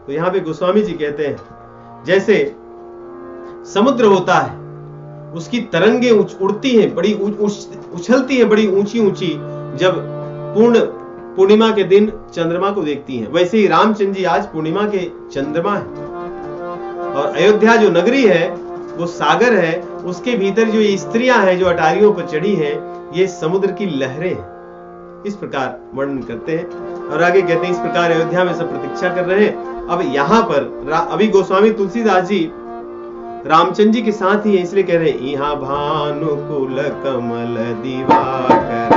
तो यहाँ पे गोस्वामी जी कहते हैं, जैसे समुद्र होता है, उसकी तरंगे उड़ती हैं, बड़ी उछलती हैं, बड़ी ऊंची ऊंची, जब पूर्णिमा के दिन चंद्रमा को देखती हैं। वैसे ही रामचंद्र जी आज पूर्णिमा के चंद्रमा है। और अयोध्या जो नगरी है वो सागर है, उसके भीतर जो ये स्त्रियां हैं जो अटारियों पर चढ़ी हैं, ये समुद्र की लहरें हैं। इस प्रकार वर्णन करते हैं और आगे कहते हैं, इस प्रकार अयोध्या में सब प्रतीक्षा कर रहे हैं। अब यहाँ पर अभी गोस्वामी तुलसीदास जी रामचंद्र जी के साथ ही है, इसलिए कह रहे हैं, यहाँ भानुकुल कमल दिवाकर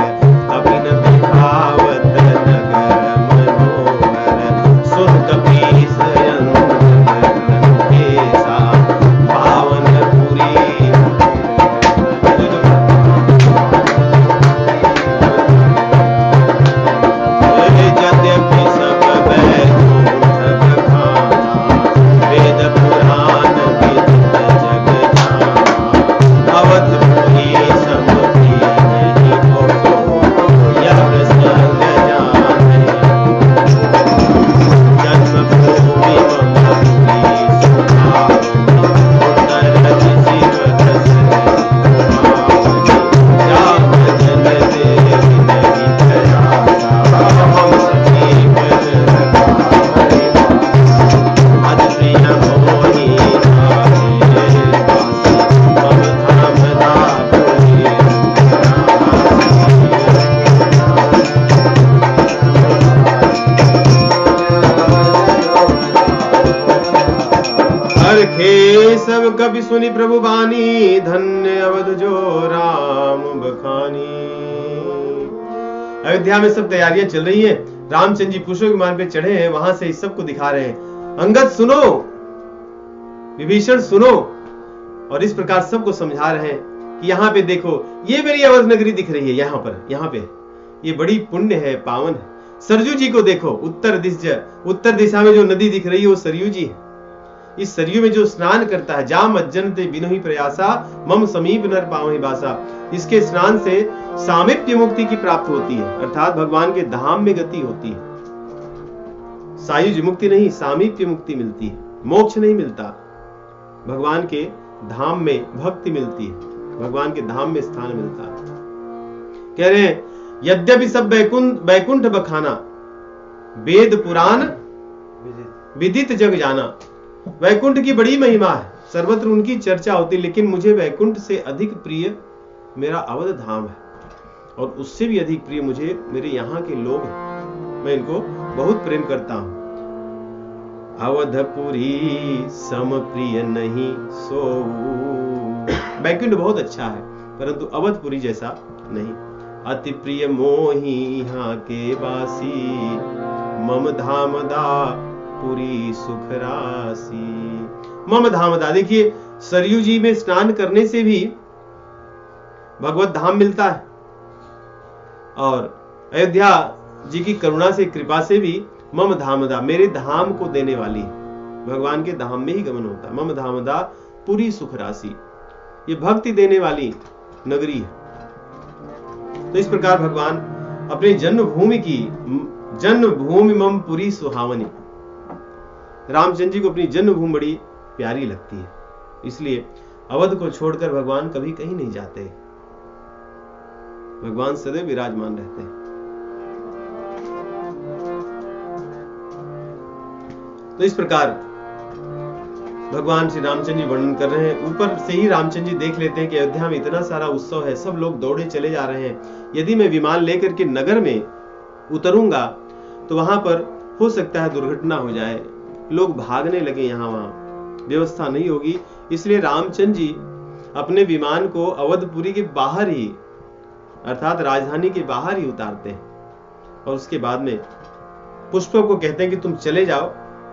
कभी न दिखावत नगर मनोहर सुन कपीस केसा पावन पुरी। यद्यपि सब वेद पुराण अवध पुरी समुद्री नहीं कपि सुनि प्रभु बानी, धन्य अवध जो राम बखानी। अयोध्या में सब तैयारियां चल रही हैं, रामचंद्र जी पुष्पक विमान पे चढ़े हैं, वहां से इस सबको दिखा रहे हैं, अंगद सुनो, विभीषण सुनो, और इस प्रकार सबको समझा रहे हैं कि यहाँ पे देखो, ये मेरी अवध नगरी दिख रही है, यहाँ पे ये बड़ी पुण्य है, पावन है। सरयू जी को देखो, उत्तर दिशा में जो नदी दिख रही है वो सरयू जी है। इस सरयू में जो स्नान करता है, जा मज्जनते बिनहि प्रयासा, मम समीप नर पावहि बासा, इसके स्नान से सामीप्य मुक्ति की प्राप्ति होती है, अर्थात भगवान के धाम में गति होती है। सायुज मुक्ति नहीं, सामीप्य मुक्ति मिलती है, मोक्ष नहीं मिलता, भगवान के धाम में भक्ति मिलती है, भगवान के धाम में स्थान मिलता है। कह रहे हैं यद्यपि सब बैकुंठ बखाना, वेद पुराण विदित जग जाना। वैकुंठ की बड़ी महिमा है, सर्वत्र उनकी चर्चा होती, लेकिन मुझे वैकुंठ से अधिक प्रिय मेरा अवध धाम है, और उससे भी अधिक प्रिय मुझे मेरे यहाँ के लोग हैं, मैं इनको बहुत प्रेम करता हूं। अवधपुरी सम प्रिय नहीं सोऊ। वैकुंठ बहुत अच्छा है, परंतु अवधपुरी जैसा नहीं। अति प्रिय मोही यहाँ के वासी, मम धामदा पुरी सुख राशि। मम धामदा, देखिए सरयू जी में स्नान करने से भी भगवत धाम मिलता है, और अयोध्या जी की करुणा से, कृपा से भी मम धामदा, मेरे धाम को देने वाली, भगवान के धाम में ही गमन होता है। मम धामदा पुरी सुख राशि, ये भक्ति देने वाली नगरी है। तो इस प्रकार भगवान अपनी जन्मभूमि मम पुरी सुहावनी, रामचंद्र जी को अपनी जन्मभूमि बड़ी प्यारी लगती है, इसलिए अवध को छोड़कर भगवान कभी कहीं नहीं जाते, भगवान सदैव विराजमान रहते हैं। तो इस प्रकार भगवान श्री रामचंद्र जी वर्णन कर रहे हैं। ऊपर से ही रामचंद्र जी देख लेते हैं कि अयोध्या में इतना सारा उत्सव है, सब लोग दौड़े चले जा रहे हैं, यदि मैं विमान लेकर के नगर में उतरूंगा तो वहां पर हो सकता है दुर्घटना हो जाए, लोग भागने लगे, यहाँ वहां व्यवस्था नहीं होगी, इसलिए रामचंद्र जी अपने विमान को अवधपुरी के बाहर ही, अर्थात राजधानी के बाहर ही उतारते हैं, और उसके बाद में पुष्पक को कहते हैं कि तुम चले जाओ,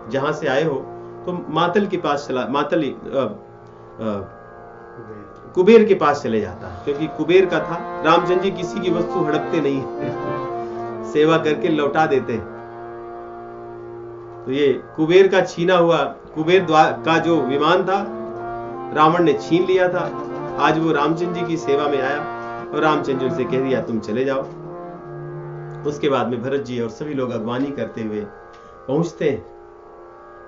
जहां से आए हो, तो मातल के पास चला, कुबेर के पास चले जाता, क्योंकि कुबेर का था। रामचंद्र जी किसी की वस्तु हड़पते नहीं, सेवा करके लौटा देते। तो ये कुबेर का छीना हुआ, कुबेर का जो विमान था रावण ने छीन लिया था, आज वो रामचंद्र जी की सेवा में आया, और रामचंद्र जी से कह दिया तुम चले जाओ। उसके बाद में भरत जी और सभी लोग अगवानी करते हुए पहुंचते हैं।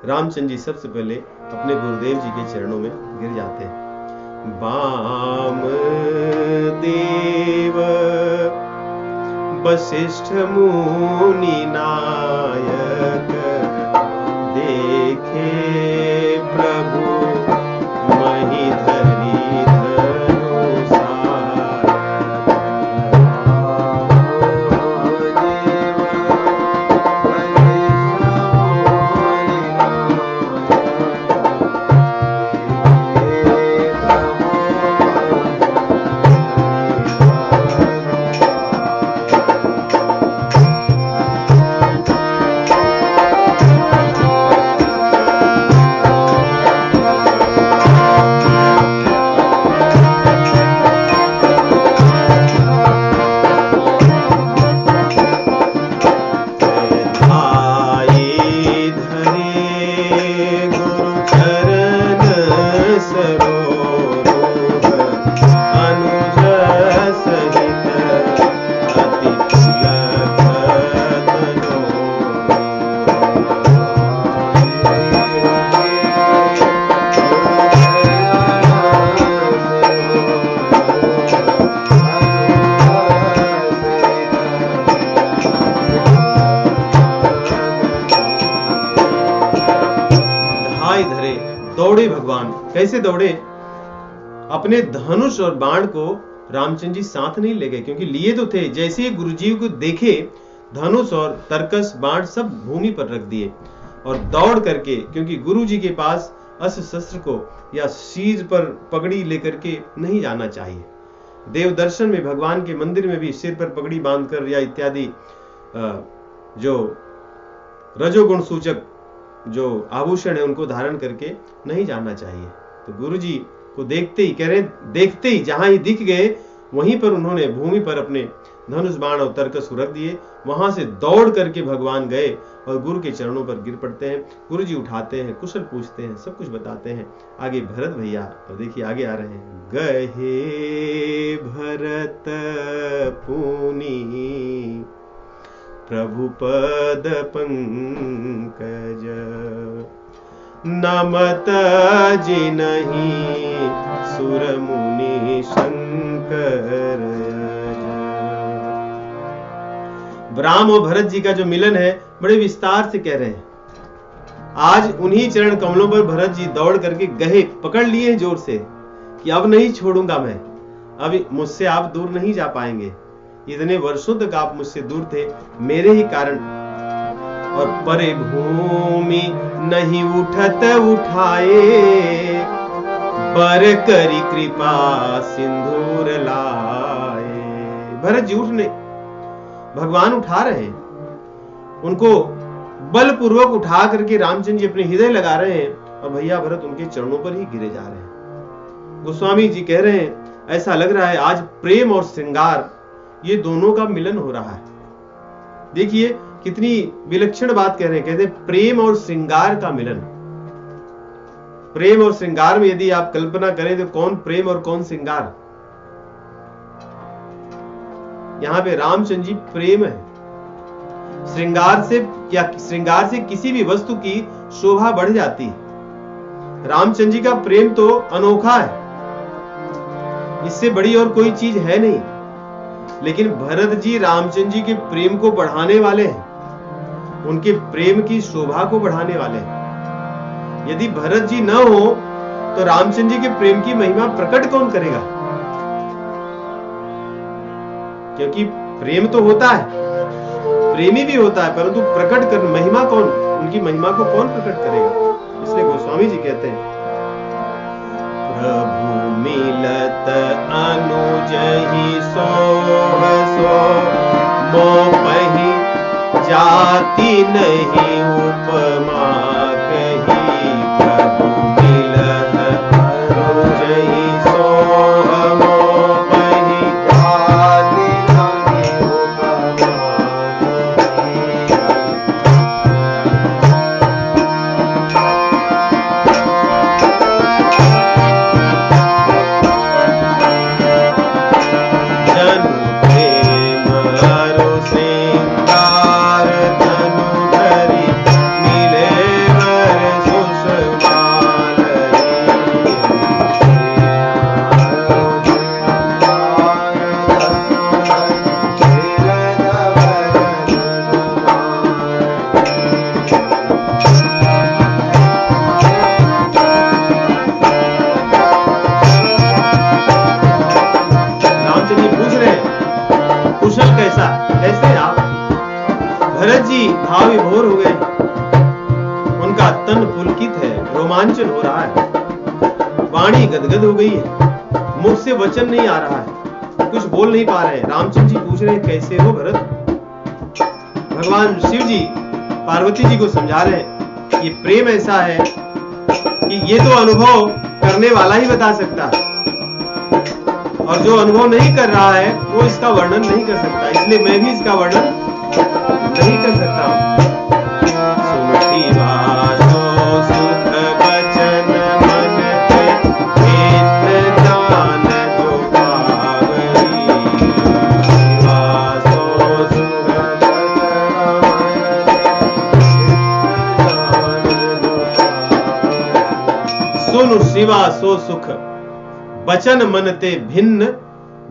रामचंद्र जी सबसे पहले अपने गुरुदेव जी के चरणों में गिर जाते हैं। वाम देव वशिष्ठ मुनि नायक, देखे प्रभु महिधरी दौड़े भगवान। कैसे दौड़े? अपने धनुष और बाण को रामचंद्र जी साथ नहीं ले गए, क्योंकि लिए तो थे। जैसे ही गुरुजी को देखे, धनुष और तरकस बाण सब भूमि पर रख दिए और दौड़ करके, क्योंकि गुरु जी के पास अस्त्र शस्त्र को या सिर पर पगड़ी लेकर के नहीं जाना चाहिए। देव दर्शन में भगवान के मंदिर में भी सिर पर पगड़ी बांधकर या इत्यादि जो रजोगुण सूचक जो आभूषण है उनको धारण करके नहीं जाना चाहिए। तो गुरुजी को देखते ही कह रहे, देखते ही जहां ही दिख गए वहीं पर उन्होंने भूमि पर अपने धनुष बाण और तरकस रख दिए। वहां से दौड़ करके भगवान गए और गुरु के चरणों पर गिर पड़ते हैं। गुरुजी उठाते हैं, कुशल पूछते हैं, सब कुछ बताते हैं। आगे भरत भैया, और देखिए आगे आ रहे हैं। गहे भरत पुनि प्रभु पद पंकज, नमत जिनहि सुर मुनि शंकर। राम और भरत जी का जो मिलन है बड़े विस्तार से कह रहे हैं। आज उन्हीं चरण कमलों पर भरत जी दौड़ करके गए, पकड़ लिए जोर से कि अब नहीं छोड़ूंगा मैं, अब मुझसे आप दूर नहीं जा पाएंगे। इतने वर्षों तक आप मुझसे दूर थे, मेरे ही कारण। और परे भूमि नहीं उठत उठाए, बर करी कृपा सिंदूर लाए। भरत जी उठने, भगवान उठा रहे हैं उनको, बलपूर्वक उठा करके रामचंद्र जी अपने हृदय लगा रहे हैं और भैया भरत उनके चरणों पर ही गिरे जा रहे हैं। गोस्वामी जी कह रहे हैं ऐसा लग रहा है आज प्रेम और श्रृंगार ये दोनों का मिलन हो रहा है। देखिए कितनी विलक्षण बात कह रहे हैं, कहते हैं प्रेम और श्रृंगार का मिलन। प्रेम और श्रृंगार में यदि आप कल्पना करें तो कौन प्रेम और कौन श्रृंगार? यहां पे रामचंद्र जी प्रेम है। श्रृंगार से क्या, श्रृंगार से किसी भी वस्तु की शोभा बढ़ जाती है। रामचंद्र जी का प्रेम तो अनोखा है, इससे बड़ी और कोई चीज है नहीं। लेकिन भरत जी रामचंद्र जी के प्रेम को बढ़ाने वाले हैं, उनके प्रेम की शोभा को बढ़ाने वाले हैं। यदि भरत जी न हो तो रामचंद्र जी के प्रेम की महिमा प्रकट कौन करेगा? क्योंकि प्रेम तो होता है, प्रेमी भी होता है, परंतु प्रकट कर महिमा कौन, उनकी महिमा को कौन प्रकट करेगा? इसलिए गोस्वामी जी कहते हैं प्रभु मिलत अनुजहि सोह सो, मोपहि जाति नहीं उपमा कही। प्रभु मिलत अनुजहि सोह, मोपहि जाति नहीं उपमा भाव विभोर हो गए, उनका तन पुलकित है, रोमांचन हो रहा है, वाणी गदगद हो गई है, मुख से वचन नहीं आ रहा है, कुछ बोल नहीं पा रहे हैं। रामचंद्र जी पूछ रहे हैं कैसे हो भरत? भगवान शिव जी पार्वती जी को समझा रहे हैं ये प्रेम ऐसा है कि ये तो अनुभव करने वाला ही बता सकता है, और जो अनुभव नहीं कर रहा है वो इसका वर्णन नहीं कर सकता, इसलिए मैं भी इसका वर्णन नहीं कर सकता हूं। सुनती वासो सुख बचन मन के, भेद जान जो पावई। वासो सुख बचन सुन शिवा सो सुख, बचन मन ते भिन्न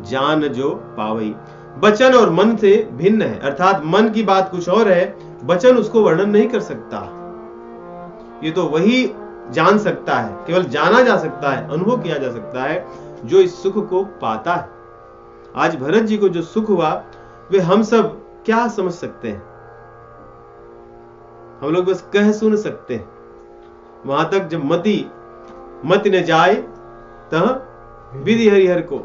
जान जो पावई। वचन और मन से भिन्न है, अर्थात मन की बात कुछ और है, वचन उसको वर्णन नहीं कर सकता। ये तो वही जान सकता है, केवल जाना जा सकता है, अनुभव किया जा सकता है जो इस सुख को पाता है। आज भरत जी को जो सुख हुआ वे हम सब क्या समझ सकते हैं? हम लोग बस कह सुन सकते हैं, वहां तक जब मति न जाए तह विधि हरिहर को,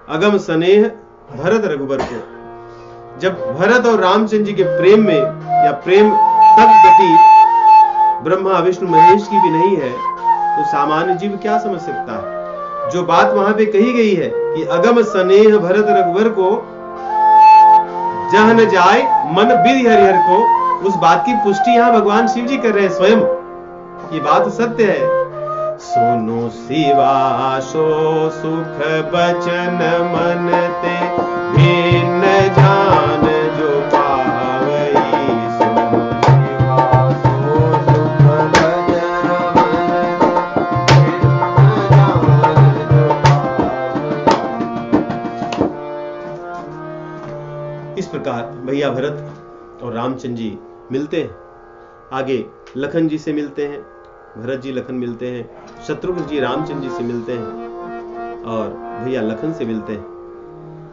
अगम स्नेह भरत रघुबर को। जब भरत और रामचंद्र जी के प्रेम में या प्रेम तक गति ब्रह्मा विष्णु महेश की भी नहीं है तो सामान्य जीव क्या समझ सकता है। जो बात वहां पे कही गई है कि अगम स्नेह भरत रघुबर को, जह न जाए मन विधि हरिहर को, उस बात की पुष्टि यहां भगवान शिव जी कर रहे हैं स्वयं। ये बात सत्य है। सुनो शिवा सो सुख बचन मन ते भिन्न जान जो पावई। सुनो शिवा सो सुख बचन मन भिन्न जान जो पावई। इस प्रकार भैया भरत और रामचंद्र जी मिलते हैं। आगे लखन जी से मिलते हैं, भरत जी लखन मिलते हैं, शत्रुघ्न जी रामचंद्र जी से मिलते हैं और भैया लखन से मिलते हैं।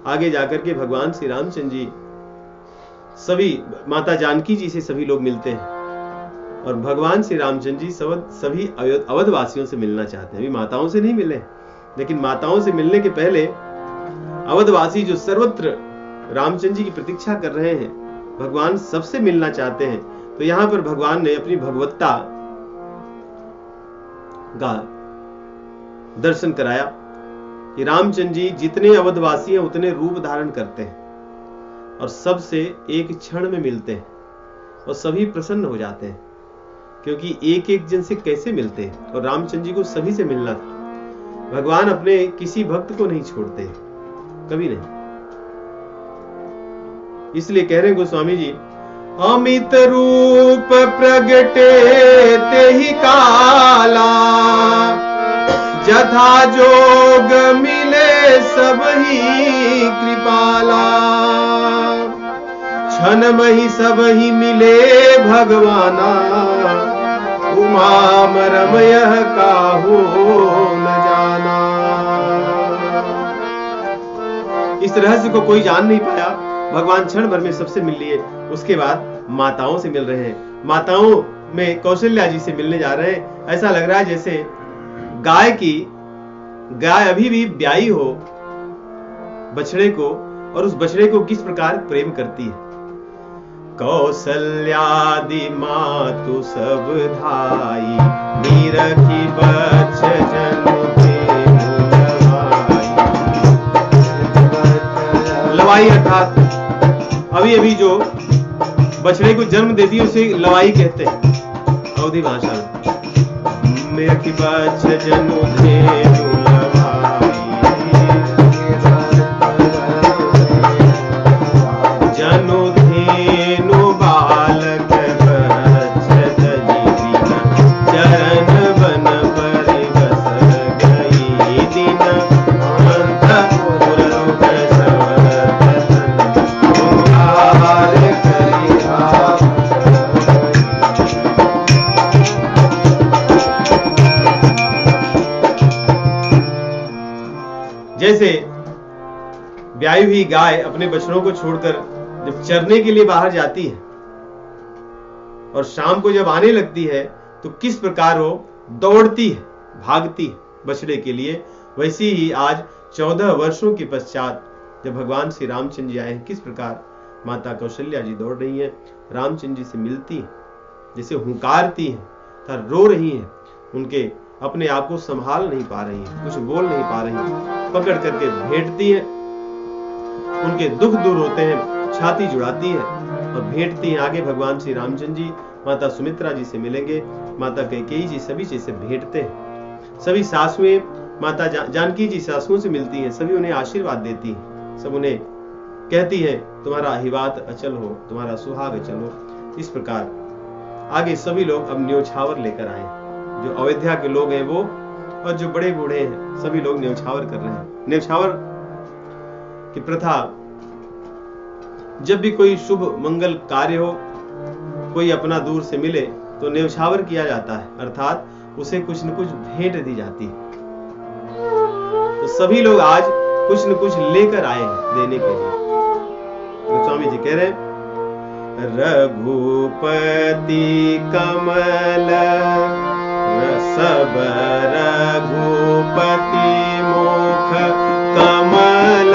आगे जाकर के भगवान श्री रामचंद्र जी सभी माता जानकी जी से सभी लोग मिलते हैं और भगवान श्री रामचंद्र जी सभी अवधवासियों से मिलना चाहते हैं। अभी माताओं से नहीं मिले, लेकिन माताओं से मिलने के पहले अवधवासी जो सर्वत्र रामचंद्र जी की प्रतीक्षा कर रहे हैं, भगवान सबसे मिलना चाहते हैं। तो यहां पर भगवान ने अपनी भगवत्ता का दर्शन कराया कि रामचंद्र जी जितने अवधवासी हैं उतने रूप धारण करते हैं और सबसे एक क्षण में मिलते हैं और सभी प्रसन्न हो जाते हैं, क्योंकि एक एक जन से कैसे मिलते हैं। और रामचंद्र जी को सभी से मिलना था। भगवान अपने किसी भक्त को नहीं छोड़ते, कभी नहीं। इसलिए कह रहे हैं गोस्वामी जी, अमित रूप प्रगटे तेहि काला, जथा जोग मिले सबही कृपाला। क्षण मही सबही मिले भगवाना, उमा मरम यह काहू न जाना। इस रहस्य को कोई जान नहीं पाया। भगवान क्षण भर में सबसे मिल लिए। उसके बाद माताओं से मिल रहे हैं। माताओं में कौशल्या जी से मिलने जा रहे हैं। ऐसा लग रहा है जैसे गाय अभी भी ब्याई हो बछड़े को, और उस बछड़े को किस प्रकार प्रेम करती है। कौशल्यादि मातु सब धाई, नीरखी बछ जनु लवाई। अर्थात अभी जो बछड़े को जन्म देती है उसे लवाई कहते हैं अवधी भाषा में। मेरी बछ जनु धेनु लवाई, जनु धेनु बालक बछ दही, चरण बन परि बस गई। दिन जैसे ब्याई हुई गाय अपने बछड़ों को छोड़कर जब चरने के लिए बाहर जाती है और शाम को जब आने लगती है तो किस प्रकार वो दौड़ती है, भागती है बछड़े के लिए, वैसे ही आज 14 वर्षों के पश्चात जब भगवान श्री रामचंद्र जी आए हैं, किस प्रकार माता कौशल्या जी दौड़ रही हैं, रामचंद्र जी से मिलती हैं, जैसे हुंकारती हैं, रो रही हैं, उनके अपने आप को संभाल नहीं पा रही हैं, कुछ बोल नहीं पा रही हैं, पकड़ करके भेंटती हैं, उनके दुख दूर होते हैं, छाती जुड़ाती है और भेंटती हैं। आगे भगवान श्री रामचंद्र जी माता सुमित्रा जी से मिलेंगे, माता कैकेयी जी सभी जी से भेंटते हैं। सभी सासुएं माता जानकी जी सासुओं से मिलती हैं, सभी उन्हें आशीर्वाद देती हैं, सब उन्हें कहती है तुम्हारा अहिवात अचल हो, तुम्हारा सुहाग अचल हो। इस प्रकार आगे सभी लोग अब न्योछावर लेकर आए, जो अयोध्या के लोग हैं वो और जो बड़े बूढ़े हैं सभी लोग न्योछावर कर रहे हैं। न्योछावर की प्रथा, जब भी कोई शुभ मंगल कार्य हो, कोई अपना दूर से मिले तो न्योछावर किया जाता है, अर्थात उसे कुछ न कुछ भेंट दी जाती है। तो सभी लोग आज कुछ न कुछ लेकर आए हैं देने के लिए। गोस्वामी जी कह रहे हैं रघुपति कमल सब रघुपति मुख कमल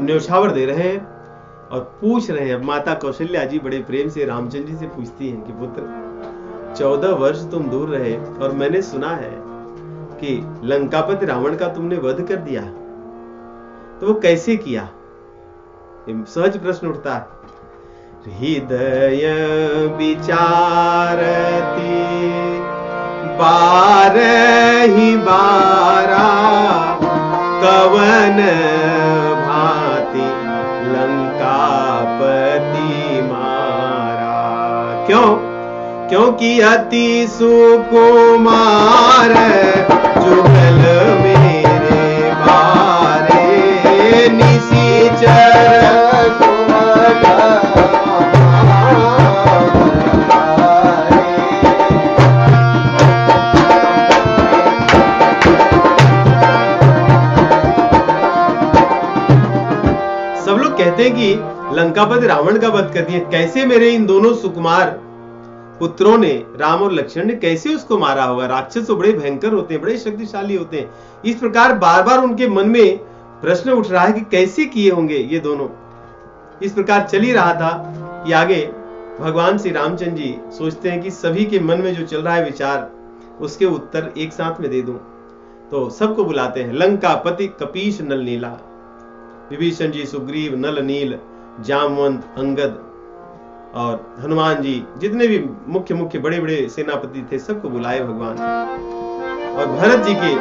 न्योछावर दे रहे हैं और पूछ रहे हैं। अब माता कौशल्या जी बड़े प्रेम से रामचंद्र जी से पूछती हैं कि पुत्र 14 वर्ष तुम दूर रहे और मैंने सुना है कि लंकापति रावण का तुमने वध कर दिया, तो वो कैसे किया? सहज प्रश्न उठता है। हृदय विचारती बारहि बारा कवन लंकापति मारा। क्यों? क्योंकि अति सुकुमार जुगल मेरे बारे निशिचर कहते हैं कि लंकापति रावण का वध कर दिया। कैसे मेरे इन दोनों सुकुमार पुत्रों ने, राम और लक्ष्मण ने, कैसे उसको मारा होगा? राक्षस तो बड़े भयंकर होते हैं, बड़े शक्तिशाली होते हैं। इस प्रकार बार बार उनके मन में प्रश्न उठ रहा है कि कैसे किए होंगे ये दोनों। इस प्रकार चल ही रहा था कि आगे भगवान श्री रामचंद्र जी सोचते हैं कि सभी के मन में जो चल रहा है विचार, उसके उत्तर एक साथ में दे दूं। तो सबको बुलाते हैं। लंकापति कपीश नल नीला, विभीषण जी, सुग्रीव, नल नील, जामवंत, अंगद और हनुमान जी, जितने भी मुख्य मुख्य बड़े बड़े सेनापति थे, सबको बुलाए भगवान। और भरत जी के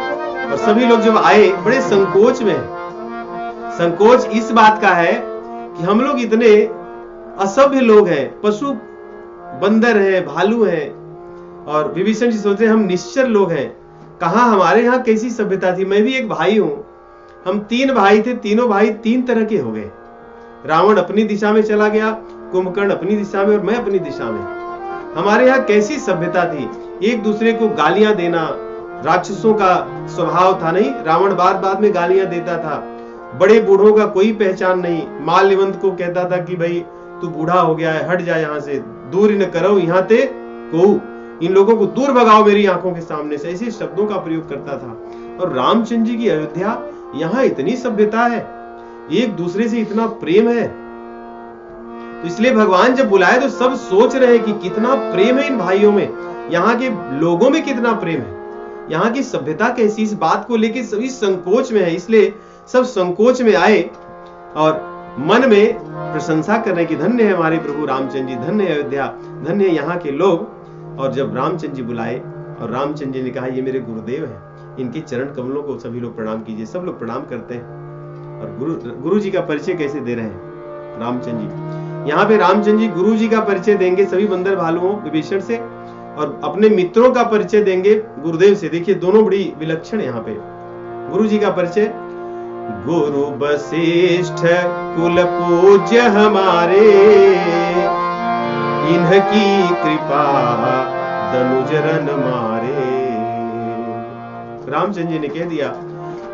और सभी लोग जब आए बड़े संकोच में हैं। संकोच इस बात का है कि हम लोग इतने असभ्य लोग हैं, पशु बंदर हैं, भालू हैं। और विभीषण जी सोचते हैं हम निश्चर लोग हैं, कहां हमारे यहाँ कैसी सभ्यता थी। मैं भी एक भाई हूं, हम 3 भाई थे, तीनों भाई 3 तरह के हो गए। रावण अपनी दिशा में चला गया, कुंभकर्ण अपनी दिशा में और मैं अपनी दिशा में। हमारे यहाँ कैसी सभ्यता थी, एक दूसरे को गालियां देना राक्षसों का स्वभाव था। नहीं, रावण बार बार में गालियां देता था। बड़े बूढ़ों का कोई पहचान नहीं। माल्यवंत को कहता था कि भाई तू बूढ़ा हो गया है, हट जा यहाँ से, दूर न करो यहाँ ते को, इन लोगों को दूर भगाओ मेरी आंखों के सामने से, ऐसे शब्दों का प्रयोग करता था। और रामचंद्र जी की अयोध्या, यहाँ इतनी सभ्यता है, एक दूसरे से इतना प्रेम है। तो इसलिए भगवान जब बुलाए तो सब सोच रहे हैं कि कितना प्रेम है इन भाइयों में, यहाँ के लोगों में कितना प्रेम है, यहाँ की सभ्यता कैसी। इस बात को लेकर सभी संकोच में है। इसलिए सब संकोच में आए और मन में प्रशंसा करने की, धन्य है हमारे प्रभु रामचंद्र जी, धन्य है अयोध्या, धन्य है यहाँ के लोग। और जब रामचंद्र जी बुलाए और रामचंद्र जी ने कहा ये मेरे गुरुदेव हैं, इनके चरण कमलों को सभी लोग प्रणाम कीजिए। सब लोग प्रणाम करते हैं। और गुरु जी का परिचय कैसे दे रहे हैं रामचंद्र जी। यहाँ पे रामचंद्र जी गुरु जी का परिचय देंगे सभी बंदर भालुओं विभीषण से, और अपने मित्रों का परिचय देंगे गुरुदेव से। देखिए दोनों बड़ी विलक्षण यहाँ पे। गुरु जी का परिचय, गुरु वशिष्ठ कुल पूज्य हमारे, इनकी कृपा दनुजरन मारे। रामचंद्र जी ने कह दिया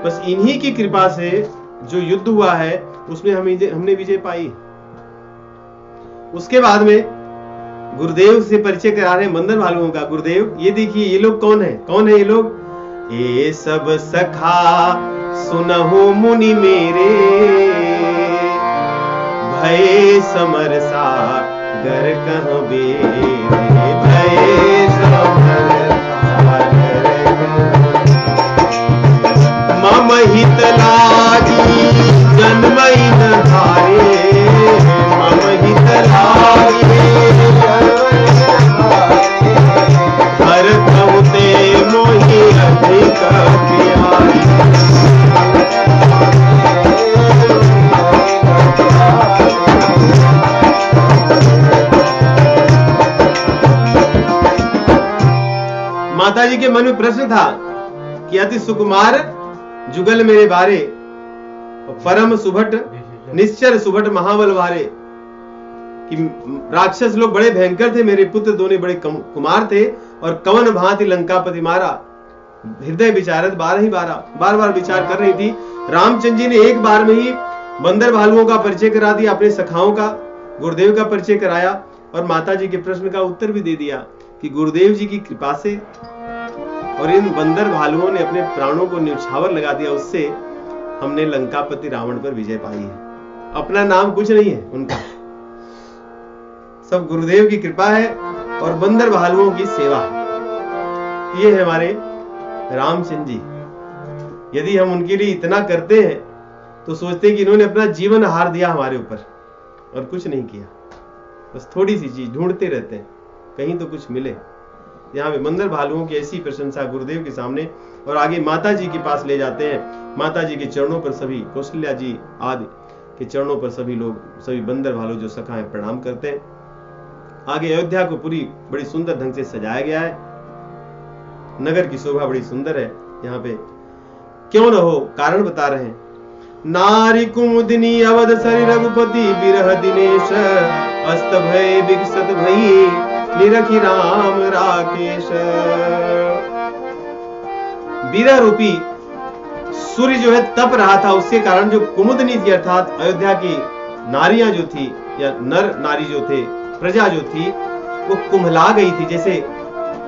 बस इन्हीं की कृपा से जो युद्ध हुआ है उसमें हमने विजय पाई। उसके बाद में गुरुदेव से परिचय करा रहे बंदर भालुओं का। गुरुदेव ये देखिए ये लोग कौन है, कौन है ये लोग? ये सब सखा सुनहु मुनि मेरे, भय समर सागर कहाँ बेरे, भय समर सागर मम हित लागी जन्मई न हारे, मम हित लागी हर कहते मोहि अधिक प्यारे। माता जी के मन में प्रश्न था कि अति सुकुमार जुगल मेरे बारे, परम सुभट निश्चर सुभट महाबल वारे, कि राक्षस लोग बड़े भयंकर थे, मेरे पुत्र दोनों बड़े कुमार थे, और कवन भांति लंकापति मारा। हृदय विचारत 12 बार बार विचार कर रही थी। रामचंद्र जी ने एक बार में ही बंदर भालुओं का परिचय करा दिया, अपने सखाओं का, गुरुदेव का परिचय कराया, और माता जी के प्रश्न का उत्तर भी दे दिया कि गुरुदेव जी की कृपा से और इन बंदर भालुओं ने अपने प्राणों को न्यौछावर लगा दिया, उससे हमने लंकापति रावण पर विजय पाई है। अपना नाम कुछ नहीं है उनका, सब गुरुदेव की कृपा है और बंदर भालुओं की सेवा। ये है हमारे रामचंद्र जी। यदि हम उनके लिए इतना करते हैं तो सोचते हैं कि इन्होंने अपना जीवन हार दिया हमारे ऊपर, और कुछ नहीं किया, बस थोड़ी सी चीज ढूंढते रहते हैं कहीं तो कुछ मिले। यहाँ पे बंदर भालुओं की ऐसी प्रशंसा गुरुदेव के सामने, और आगे माता जी के पास ले जाते हैं। माता जी के चरणों पर सभी, कौशल्या जी आदि के चरणों पर सभी लोग, सभी बंदर भालू जो सखा है, प्रणाम करते हैं। आगे अयोध्या को पूरी बड़ी सुंदर ढंग से सजाया गया है। नगर की शोभा बड़ी सुंदर है। यहाँ पे क्यों न हो, कारण बता रहे हैं। नारी कुमुदिनी अवध सरी रघुपति बिरह दिनेश, अस्त भय विकसत भई निरखी राम राकेश। बिरह रूपी सूर्य जो है तप रहा था, उसके कारण जो कुमुदनी थी, अर्थात अयोध्या की नारियां जो थी, या नर नारी जो थे, प्रजा जो थी, वो कुम्हला गई थी। जैसे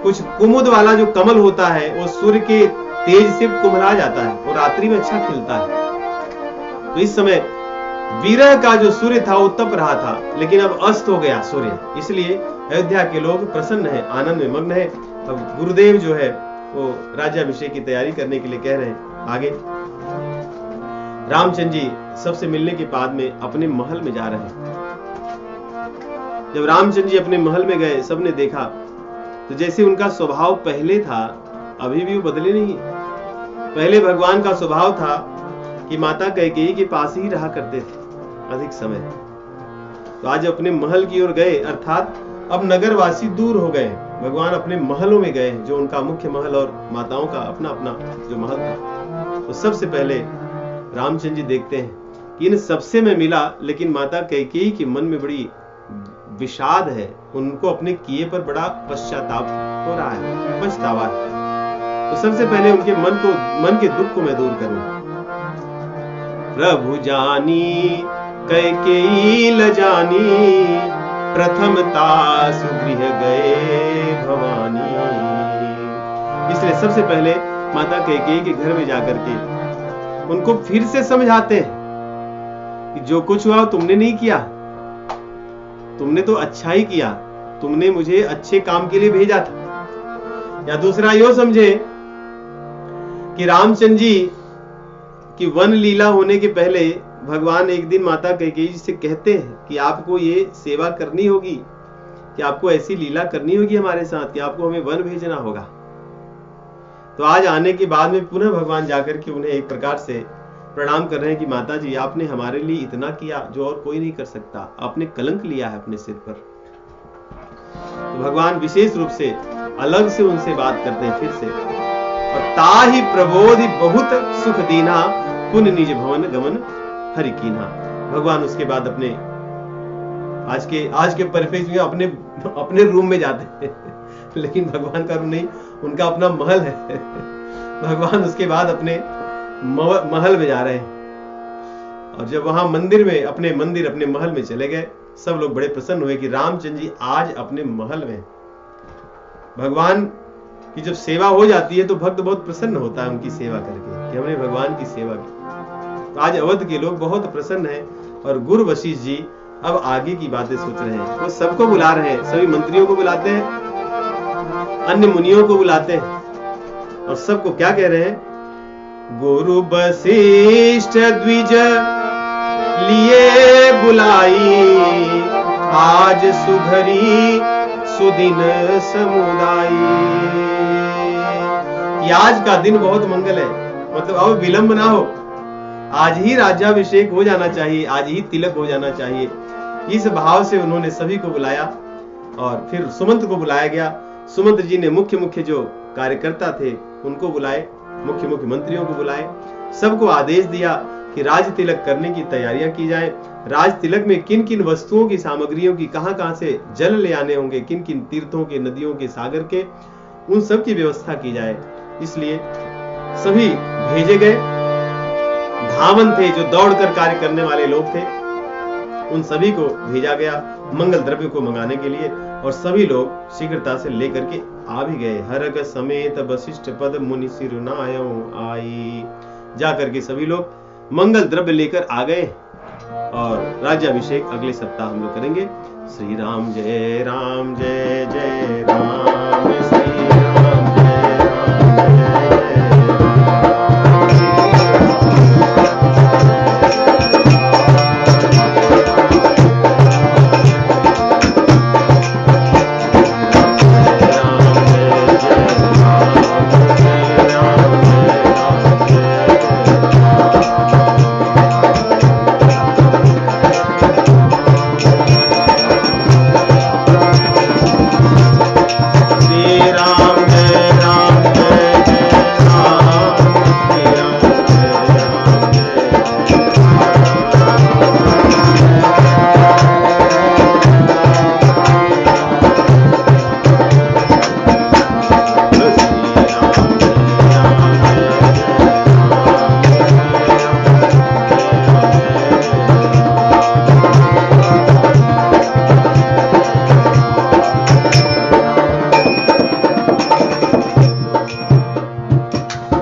कुछ कुमुद वाला जो कमल होता है वो सूर्य के तेज से कुम्हला जाता है और रात्रि में अच्छा खिलता है। तो इस समय विरह का जो सूर्य था वो तप रहा था, लेकिन अब अस्त हो गया सूर्य, इसलिए अयोध्या के लोग प्रसन्न हैं, आनंद में मग्न है। अब गुरुदेव जो है वो राज्याभिषेक की तैयारी करने के लिए कह रहे हैं। आगे रामचंद्र जी सबसे मिलने के बाद में अपने महल में जा रहे हैं। जब रामचंद्र जी अपने महल में गए, सबने देखा तो जैसे उनका स्वभाव पहले था, अभी भी वो बदले नहीं। पहले भगवान का स्वभाव था कि माता कैकेयी के पास ही रहा करते थे अधिक समय। तो आज अपने महल की ओर गए, अर्थात अब नगरवासी दूर हो गए, भगवान अपने महलों में गए, जो उनका मुख्य महल और माताओं का अपना अपना जो महल था। तो सबसे पहले रामचंद्र जी देखते हैं कि इन सबसे मैं मिला, लेकिन माता कैकेयी के मन में बड़ी विषाद है, उनको अपने किए पर बड़ा पश्चाताप हो रहा है, पछतावा है। तो सबसे पहले उनके मन के दुख को मैं दूर करूं। प्रभु जानी कैकेयी ल जानी, प्रथमता सुगृह गए भवानी। इसलिए सबसे पहले माता कैकेयी के घर में जाकर के उनको फिर से समझाते हैं कि जो कुछ हुआ तुमने नहीं किया, तुमने तो अच्छा ही किया, तुमने मुझे अच्छे काम के लिए भेजा था। या दूसरा यो समझे कि रामचंद्र जी की वन लीला होने के पहले भगवान एक दिन माता कैकेयी जी से कहते हैं कि आपको ये सेवा करनी होगी, कि आपको ऐसी लीला करनी होगी हमारे साथ, कि आपको हमें वन भेजना होगा। तो आज आने के बाद में पुनः भगवान जाकर के उन्हें एक प्रकार से प्रणाम कर रहे हैं कि माता जी आपने हमारे लिए इतना किया जो और कोई नहीं कर सकता, आपने कलंक लिया है अपने सिर पर। तो भगवान विशेष रूप से अलग से उनसे बात करते हैं फिर से। और ताहि प्रबोधि बहुत सुख दीना, पुण्य निज भवन गमन हरि कीन्हा। भगवान उसके बाद अपने आज के परिप्रेक्ष्य में अपने रूम में जाते हैं लेकिन भगवान का रूम नहीं, उनका अपना महल है। भगवान उसके बाद अपने महल में जा रहे हैं। और जब वहां अपने महल में चले गए, सब लोग बड़े प्रसन्न हुए कि रामचंद्र जी आज अपने महल में। भगवान की जब सेवा हो जाती है तो भक्त बहुत प्रसन्न होता है उनकी सेवा करके, कि हमने भगवान की सेवा की। तो आज अवध के लोग बहुत प्रसन्न हैं और गुरु वशिष्ठ जी अब आगे की बातें सोच रहे हैं। वो सबको बुला रहे हैं, सभी मंत्रियों को बुलाते हैं, अन्य मुनियों को बुलाते हैं और सबको क्या कह रहे हैं? गुरु वशिष्ठ द्विज लिए बुलाई, आज सुघरी सुदिन समुदाई। कि आज का दिन बहुत मंगल है, मतलब अब विलंब ना हो, आज ही राज्याभिषेक हो जाना चाहिए, आज ही तिलक हो जाना चाहिए। इस भाव से उन्होंने सभी को बुलाया और फिर सुमंत को बुलाया गया। सुमंत जी ने मुख्य मुख्य जो कार्यकर्ता थे उनको बुलाए, मुख्य मुख्य मंत्रियों को बुलाए, सबको आदेश दिया कि राज तिलक करने की तैयारियां की जाए। राज तिलक में किन किन वस्तुओं की, सामग्रियों की, कहां से जल ले आने होंगे, किन किन तीर्थों के, नदियों के, सागर के, उन सब की व्यवस्था की जाए। इसलिए सभी भेजे गए। धावन थे, जो दौड़कर कार्य करने वाले लोग थे, उन सभी को भेजा गया मंगल द्रव्य को मंगाने के लिए और सभी लोग शीघ्रता से लेकर के आ भी गए। हरग समेत वशिष्ठ पद मुनि सिरुनायो आई। जाकर के सभी लोग मंगल द्रव्य लेकर आ गए और राज्याभिषेक अगले सप्ताह हम लोग करेंगे। श्री राम जय जय राम, श्री